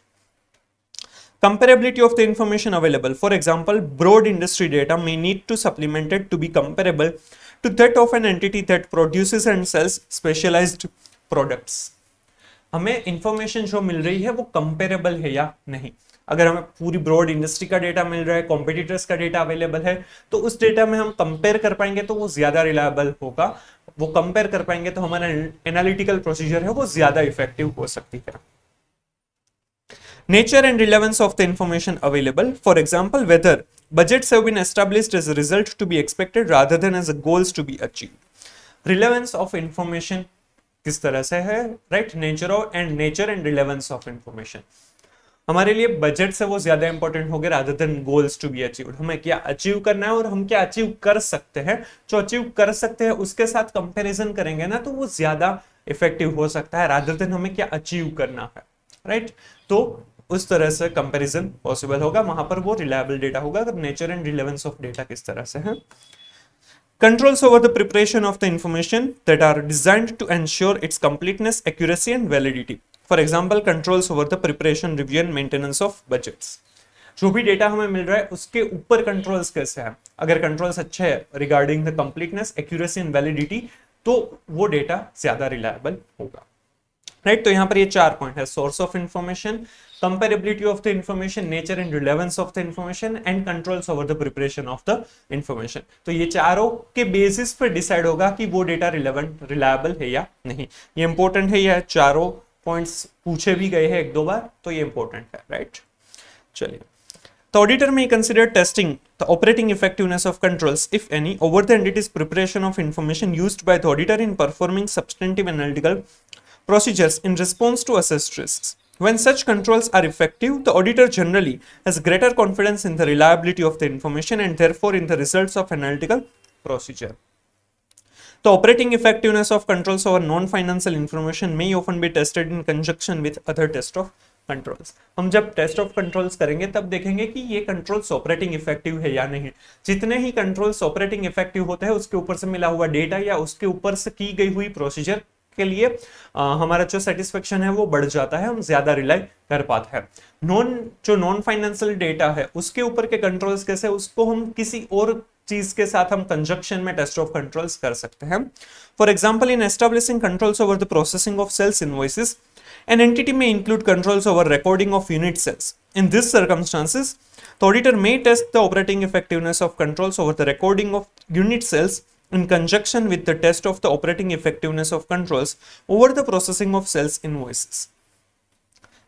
Comparability of the information available. For example, broad industry data may need to supplemented to be comparable to that of an entity that produces and sells specialized products. हमें information जो मिल रही है वो comparable है या नहीं. अगर हमें पूरी ब्रॉड इंडस्ट्री का डेटा मिल रहा है, कॉम्पिटिटर्स का डेटा अवेलेबल है, तो उस डेटा में हम कंपेयर कर पाएंगे तो वो ज्यादा रिलायबल होगा. वो कंपेयर कर पाएंगे तो हमारा एनालिटिकल प्रोसीजर है वो ज्यादा इफेक्टिव हो सकती है. Nature and relevance of the information available. For example, whether budgets have been established as a result to be expected rather than as a goals to be achieved. Relevance of information किस तरह से है, right? Nature and relevance of information. हमारे लिए budget से वो ज्यादा important हो गया rather than goals to be achieved. हमें क्या अचीव करना है और हम क्या अचीव कर सकते हैं. जो अचीव कर सकते हैं उसके साथ कंपैरिजन करेंगे ना तो वो ज्यादा इफेक्टिव हो सकता है रादर देन हमें क्या अचीव करना है, राइट? तो उस तरह से कंपैरिजन पॉसिबल होगा, वहां पर वो रिलायबल डेटा होगा. अगर nature and relevance of data किस तरह से है. Controls over the preparation of the information that are designed to ensure its completeness, accuracy and validity. For example, controls over the preparation, review and maintenance of budgets. जो भी data हमें मिल रहा है उसके ऊपर कंट्रोल्स कैसे हैं. अगर कंट्रोल्स अच्छे हैं regarding the completeness, accuracy and validity तो वो डेटा ज्यादा रिलायबल होगा, राइट? तो यहाँ पर ये 4 पॉइंट है. Source of information, comparability of the information, nature and relevance of the information and controls over the preparation of the information. तो ये चारों के बेसिस पर डिसाइड होगा कि वो डेटा रिलेवेंट रिलायबल है या नहीं. ये इंपॉर्टेंट है, ये चारों पॉइंट्स पूछे भी गए हैं 1-2 बार, तो ये इंपॉर्टेंट है, राइट? चलिए. The auditor may consider testing the operating effectiveness of controls, if any, over the entity's preparation of information used by the auditor in performing substantive analytical procedures in response to assessed risks. When such controls are effective, the auditor generally has greater confidence in the reliability of the information and therefore in the results of analytical procedure. The operating effectiveness of controls over non-financial information may often be tested in conjunction with other tests of controls. हम जब test of controls करेंगे तब देखेंगे कि ये controls operating effective है या नहीं. जितने ही कंट्रोल्स ऑपरेटिंग इफेक्टिव होते हैं उसके ऊपर से मिला हुआ डेटा या उसके ऊपर से की गई हुई प्रोसीजर के लिए हमारा जो सेटिस्फेक्शन है वो बढ़ जाता है, हम ज्यादा रिलाई कर पाते हैं. नॉन फाइनेंशियल डेटा है उसके ऊपर के कंट्रोल्स कैसे, उसको हम किसी और चीज के साथ हम कंजक्शन में टेस्ट ऑफ कंट्रोल्स कर सकते हैं. For example, in establishing controls over the processing of sales invoices, an entity may include controls over recording of unit cells. In these circumstances, the auditor may test the operating effectiveness of controls over the recording of unit cells in conjunction with the test of the operating effectiveness of controls over the processing of sales invoices.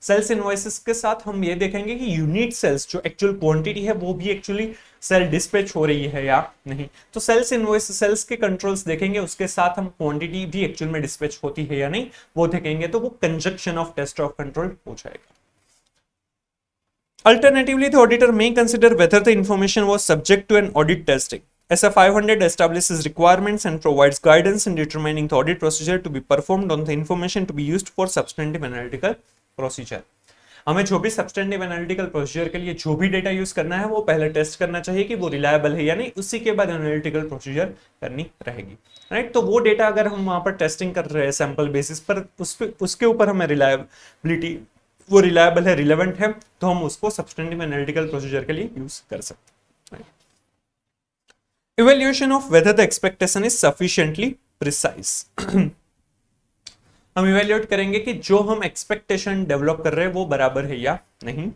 Sales invoices के साथ हम ये देखेंगे कि unit sales जो actual quantity है वो भी एक्चुअली सेल डिस्पैच हो रही है या नहीं. तो सेल्स इनवॉइस सेल्स के कंट्रोल्स देखेंगे, उसके साथ हम क्वांटिटी भी एक्चुअल में डिस्पैच होती है या नहीं वो देखेंगे, तो वो conjunction of test of control हो जाएगा. Alternatively, the auditor may consider whether the information was subject to an audit testing. SA 500 establishes requirements and provides guidance in determining the audit procedure to be performed on the information to be used for substantive analytical procedure. हमें जो भी substantive analytical procedure के लिए जो भी data use करना है वो पहले टेस्ट करना चाहिए कि वो रिलायबल है या नहीं, उसी के बाद एनालिटिकल प्रोसीजर करनी रहेगी, राइट? तो वो डेटा अगर हम वहां पर टेस्टिंग कर रहे हैं सैंपल बेसिस पर, उसके ऊपर हमें रिलायबिलिटी वो रिलायबल है, रिलेवेंट है, तो हम उसको सब्सटेंटिव एनालिटिकल प्रोसीजर के लिए यूज कर सकते हैं. Evaluation of whether the expectation is sufficiently precise. हम इवैल्यूएट करेंगे कि जो हम एक्सपेक्टेशन डेवलप कर रहे हैं वो बराबर है या नहीं.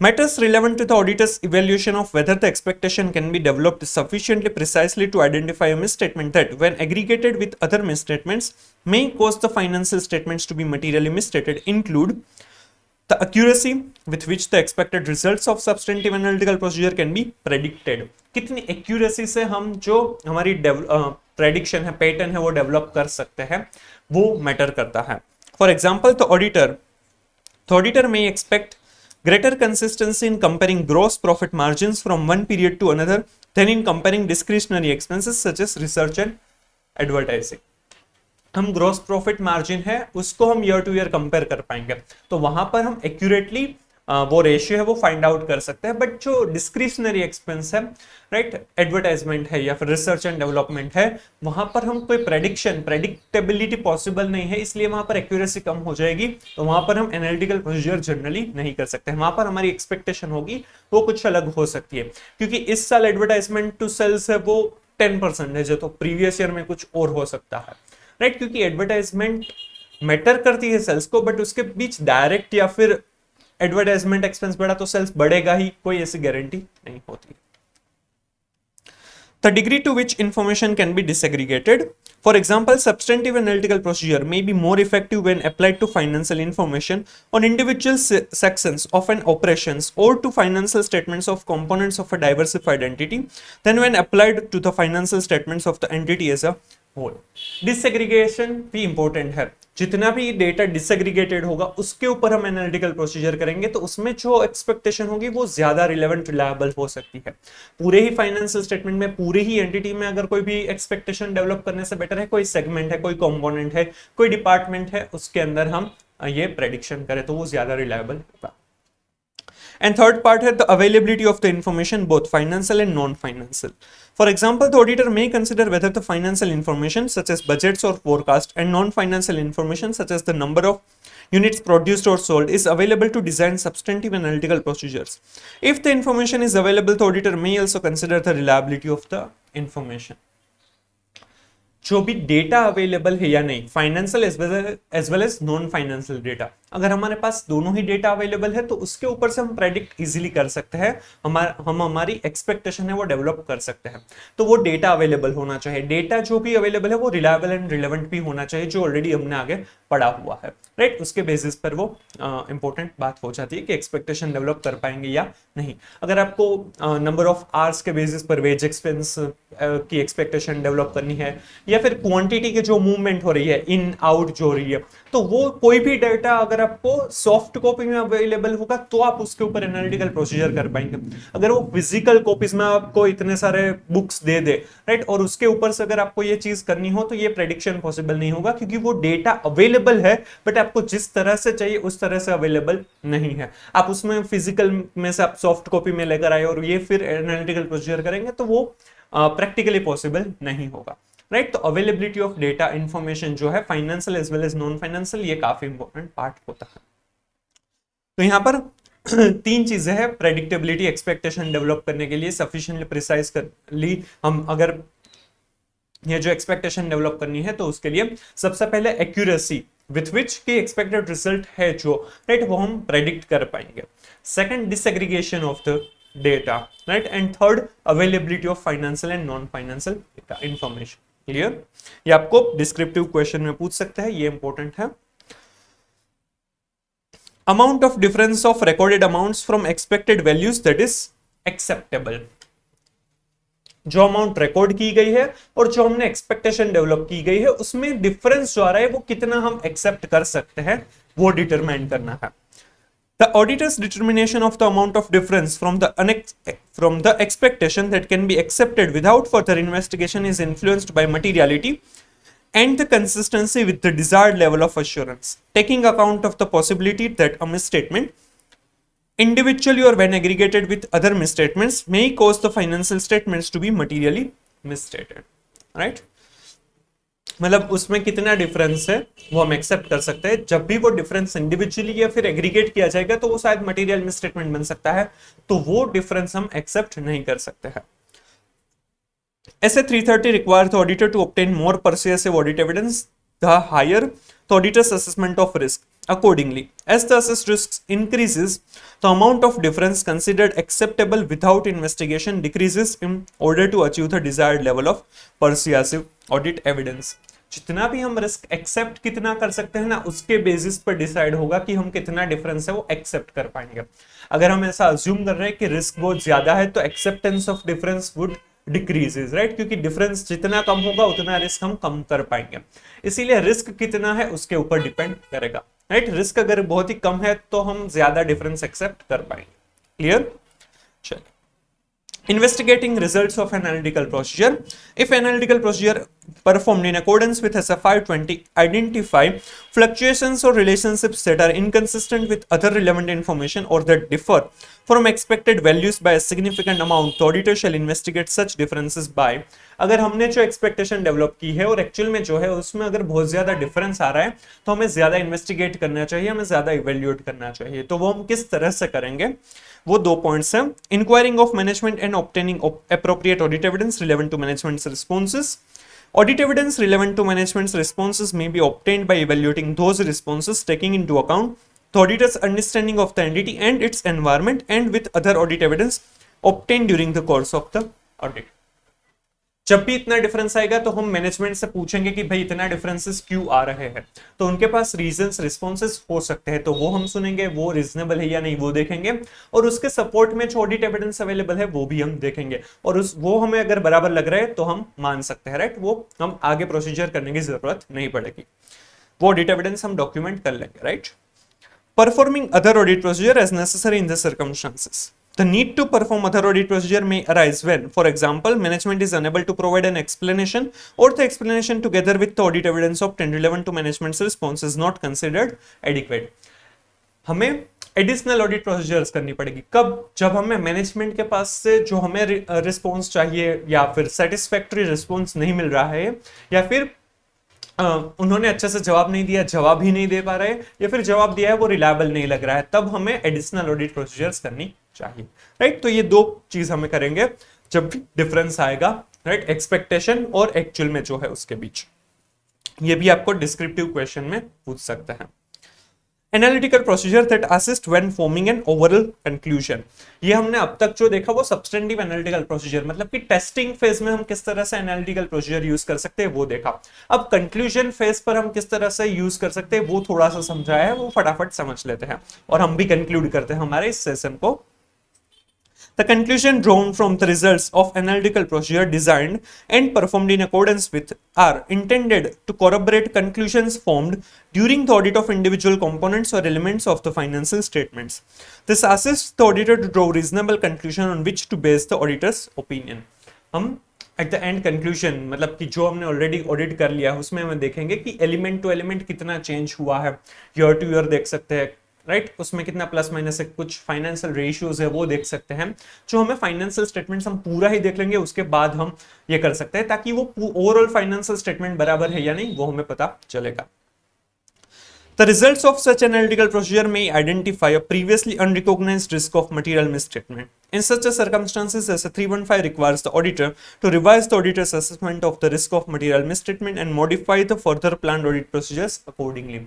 Matters relevant to the auditor's evaluation of whether the expectation can be developed sufficiently precisely to identify a misstatement that, when aggregated with other misstatements, may cause the financial statements to be materially misstated, include the accuracy with which the expected results of substantive analytical procedure can be predicted. कितनी accuracy से हम जो हमारी prediction है, pattern है, वो develop कर सकते हैं, वो मैटर करता है. For example, the auditor may expect greater consistency in comparing gross profit margins from one period to another than in comparing discretionary expenses such as research and advertising. हम gross profit margin है उसको हम year two year compare कर पाएंगे, तो वहां पर हम एक्यूरेटली वो रेशियो है वो फाइंड आउट कर सकते हैं। बट जो डिस्क्रिशनरी एक्सपेंस है, राइट, एडवर्टाइजमेंट है या फिर रिसर्च एंड डेवलपमेंट है, वहां पर हम कोई प्रेडिक्टेबिलिटी पॉसिबल नहीं है, इसलिए वहां पर एक्यूरेसी कम हो जाएगी, तो वहां पर हम एनालिटिकल प्रोसीजर जनरली नहीं कर सकते। वहां पर हमारी एक्सपेक्टेशन होगी वो कुछ अलग हो सकती है, क्योंकि इस साल एडवर्टाइजमेंट टू सेल्स है वो 10% है, जो तो प्रीवियस ईयर में कुछ और हो सकता है, राइट, क्योंकि एडवर्टाइजमेंट मैटर करती है सेल्स को, बट उसके बीच डायरेक्ट या फिर एडवर्टाइजमेंट एक्सपेंस बढ़ा तो सेल्स बढ़ेगा ही, कोई ऐसी गारंटी नहीं होती। The degree to which information can be disaggregated. For example, substantive analytical procedure may be more effective when applied to financial information on individual sections of an operations or to financial statements of components of a diversified entity than when applied to the financial statements of the entity as a whole. Disaggregation भी important है। जितना भी data disaggregated होगा उसके ऊपर हम analytical procedure करेंगे, तो उसमें जो एक्सपेक्टेशन होगी वो ज्यादा रिलेवेंट रिलायबल हो सकती है। पूरे ही फाइनेंशियल स्टेटमेंट में, पूरे ही एंटिटी में अगर कोई भी एक्सपेक्टेशन डेवलप करने से बेटर है कोई सेगमेंट है, कोई कंपोनेंट है, कोई डिपार्टमेंट है, उसके अंदर हम ये प्रेडिक्शन करें तो वो ज्यादा रिलायबल होगा। And third part है the availability of the information, both financial and non-financial. For example, the auditor may consider whether the financial information such as budgets or forecast and non-financial information such as the number of units produced or sold is available to design substantive analytical procedures. If the information is available, the auditor may also consider the reliability of the information. जो भी data available है या नहीं, financial as well as non financial data, अगर हमारे पास दोनों ही data available है तो उसके ऊपर से हम प्रेडिक्ट इजीली कर सकते हैं, हम हमारी एक्सपेक्टेशन है वो डेवलप कर सकते हैं। तो वो डेटा अवेलेबल होना चाहिए, डेटा जो भी अवेलेबल है वो रिलायबल एंड रिलेवेंट भी होना चाहिए, जो ऑलरेडी हमने आगे पढ़ा हुआ है, राइट। उसके बेसिस पर वो इंपॉर्टेंट बात हो जाती है कि एक्सपेक्टेशन डेवलप कर पाएंगे या नहीं। अगर आपको नंबर ऑफ आवर्स के बेसिस पर वेज एक्सपेंस की एक्सपेक्टेशन डेवलप करनी है, या फिर क्वांटिटी की जो मूवमेंट हो रही है, इन आउट जो हो रही है, तो वो कोई भी डेटा अगर आपको सॉफ्ट कॉपी में अवेलेबल होगा तो आप उसके ऊपर एनालिटिकल प्रोसीजर कर पाएंगे। अगर वो फिजिकल कॉपीज में आपको इतने सारे बुक्स दे दे, राइट, और उसके ऊपर से अगर आपको ये चीज करनी हो तो ये प्रेडिक्शन पॉसिबल नहीं होगा, क्योंकि वो डेटा अवेलेबल है बट आपको जिस तरह से चाहिए उस तरह से अवेलेबल नहीं है। आप उसमें फिजिकल में से आप सॉफ्ट कॉपी में लेकर आए और ये फिर एनालिटिकल प्रोसीजर करेंगे तो वो प्रैक्टिकली पॉसिबल नहीं होगा, राइट। तो अवेलेबिलिटी ऑफ डेटा इंफॉर्मेशन जो है financial as well as non financial, ये काफी इंपॉर्टेंट पार्ट होता है। तो यहाँ पर तीन चीजें हैं प्रेडिक्टेबिलिटी, एक्सपेक्टेशन डेवलप करने के लिए सफिशिएंटली प्रिसाइज कर ली हम, अगर ये जो एक्सपेक्टेशन डेवलप करनी है तो उसके लिए सबसे पहले एक्यूरेसी विथ विच की एक्सपेक्टेड रिजल्ट है जो, राइट, वो हम प्रेडिक्ट कर पाएंगे। Second, disaggregation of the data, right, and third, availability of financial and non financial data information. Clear? ये आपको डिस्क्रिप्टिव क्वेश्चन में पूछ सकते हैं, ये इंपॉर्टेंट है। Amount of difference of recorded amounts from expected values that is acceptable. जो amount record की गई है और जो हमने एक्सपेक्टेशन डेवलप की गई है उसमें डिफरेंस जो आ रहा है वो कितना हम एक्सेप्ट कर सकते हैं वो डिटरमाइन करना है। The auditor's determination of the amount of difference from the expectation that can be accepted without further investigation is influenced by materiality and the consistency with the desired level of assurance, taking account of the possibility that a misstatement, individually or when aggregated with other misstatements, may cause the financial statements to be materially misstated, right? मतलब उसमें कितना difference है वो हम accept कर सकते हैं। जब भी वो डिफरेंस इंडिविजुअली या फिर एग्रीगेट किया जाएगा तो वो शायद मटेरियल मिसस्टेटमेंट बन सकता है, तो वो डिफरेंस हम एक्सेप्ट नहीं कर सकते हैं। ऐसे 330 require the auditor to obtain more persuasive audit evidence, the higher the auditor's assessment of risk. Accordingly, as the assessed risks increases, the amount of difference considered acceptable without investigation decreases in order to achieve the desired level of persuasive audit evidence. जितना भी हम risk accept कितना कर सकते हैं ना, उसके basis पर डिसाइड होगा कि हम कितना डिफरेंस है वो एक्सेप्ट कर पाएंगे। अगर हम ऐसा अज्यूम कर रहे हैं कि रिस्क बहुत ज्यादा है तो acceptance of difference would decreases, right, क्योंकि डिफरेंस जितना कम होगा उतना रिस्क हम कम कर पाएंगे। इसीलिए रिस्क कितना है उसके ऊपर डिपेंड करेगा, राइट। रिस्क अगर बहुत ही कम है तो हम ज्यादा डिफरेंस एक्सेप्ट कर पाएंगे। क्लियर? चलिए, investigating results of analytical procedure. If analytical procedure performed in accordance with SF520 identify fluctuations or relationships that are inconsistent with other relevant information or that differ from expected values by a significant amount, the auditor shall investigate such differences by। अगर हमने जो expectation develop की है और actual में जो है उसमें अगर बहुत ज्यादा डिफरेंस आ रहा है तो हमें ज्यादा इन्वेस्टिगेट करना चाहिए, हमें ज्यादा इवेल्युएट करना चाहिए। तो वो हम किस तरह से करेंगे, वो दो पॉइंट्स हैं। Inquiring of management and obtaining appropriate audit evidence relevant to management's responses. Audit evidence relevant to management's responses may be obtained by evaluating those responses, taking into account the auditor's understanding of the entity and its environment, and with other audit evidence obtained during the course of the audit। जब भी इतना difference आएगा तो हम management से पूछेंगे कि भाई इतना डिफरेंसेस क्यों आ रहे हैं, तो उनके पास रीजंस रिस्पॉन्सेस हो सकते हैं, तो वो हम सुनेंगे, वो रीजनेबल है या नहीं वो देखेंगे, और उसके सपोर्ट में जो ऑडिट एविडेंस अवेलेबल है वो भी हम देखेंगे, और वो हमें अगर बराबर लग रहा है तो हम मान सकते हैं, राइट। वो हम आगे प्रोसीजर करने की जरूरत नहीं पड़ेगी, वो ऑडिट एविडेंस हम डॉक्यूमेंट कर लेंगे, right. Performing other audit procedure as necessary in the circumstances. The need to perform other audit procedure may arise when, for example, management is unable to provide an explanation or the explanation together with the audit evidence obtained relevant to management's response is not considered adequate। हमें additional audit procedures करनी पड़ेगी कब, जब हमें management के पास से जो हमें रिस्पॉन्स चाहिए या फिर सेटिस्फैक्टरी रिस्पॉन्स नहीं मिल रहा है, या फिर उन्होंने अच्छे से जवाब नहीं दिया, जवाब ही नहीं दे पा रहे, या फिर जवाब दिया है वो रिलायबल नहीं लग रहा है, तब हमें एडिशनल ऑडिट प्रोसीजर्स करनी चाहिए, राइट। तो ये दो चीज हमें करेंगे जब डिफरेंस आएगा, राइट, एक्सपेक्टेशन और एक्चुअल में जो है उसके बीच। ये भी आपको डिस्क्रिप्टिव क्वेश्चन में पूछ सकते हैं। Analytical procedure that assist when forming an overall conclusion. ये हमने अब तक जो देखा वो सब्सटेंटिव एनालिटिकल प्रोसीजर, मतलब कि टेस्टिंग फेज में हम किस तरह से एनालिटिकल प्रोसीजर यूज कर सकते हैं वो देखा। अब कंक्लूजन फेज पर हम किस तरह से यूज कर सकते हैं वो थोड़ा सा समझाया है, वो फटाफट समझ लेते हैं और हम भी कंक्लूड करते हैं हमारे इस सेशन को। The conclusion drawn from the results of analytical procedure designed and performed in accordance with are intended to corroborate conclusions formed during the audit of individual components or elements of the financial statements. This assists the auditor to draw reasonable conclusion on which to base the auditor's opinion. हम at the end conclusion, मतलब कि जो हमने already audit कर लिया है उसमें हम देखेंगे कि एलिमेंट टू एलिमेंट कितना चेंज हुआ है, ईयर टू ईयर देख सकते हैं, राइट, उसमें कितना प्लस माइनस है, कुछ फाइनेंशियल रेशियोज है वो देख सकते हैं। जो हमें फाइनेंशियल स्टेटमेंट्स हम पूरा ही देख लेंगे, उसके बाद हम ये कर सकते हैं ताकि वो ओवरऑल फाइनेंशियल स्टेटमेंट बराबर है या नहीं वो हमें पता चलेगा। The results of such analytical procedure may identify a previously unrecognized risk of material misstatement. In such a circumstances, SA 315 requires the auditor to revise the auditor's assessment of the risk of material misstatement and modify the further planned audit procedures accordingly.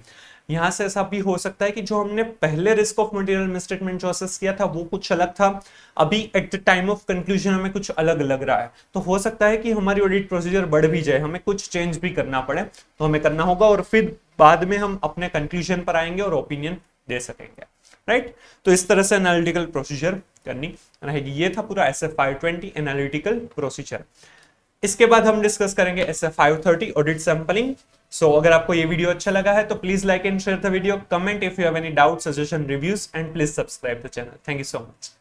यहां से ऐसा भी हो सकता है कि जो हमने पहले रिस्क ऑफ मटेरियल मिसस्टेटमेंट जो असेस किया था वो कुछ अलग था, अभी at the time of conclusion हमें कुछ अलग लग रहा है, तो हो सकता है कि हमारी ऑडिट प्रोसीजर बढ़ भी जाए, हमें कुछ चेंज भी करना पड़े, तो हमें करना होगा और फिर बाद में हम अपने कंक्लूजन पर आएंगे और ओपिनियन दे सकेंगे, राइट। तो इस तरह से एनालिटिकल प्रोसीजर करनी रहेगी। ये था पूरा SF 520 एनालिटिकल प्रोसीजर। इसके बाद हम डिस्कस करेंगे SF 530 ऑडिट सैंपलिंग। सो अगर आपको ये वीडियो अच्छा लगा है तो please like and share the video, comment if you have any doubt, suggestion, reviews and please subscribe the channel. Thank you so much.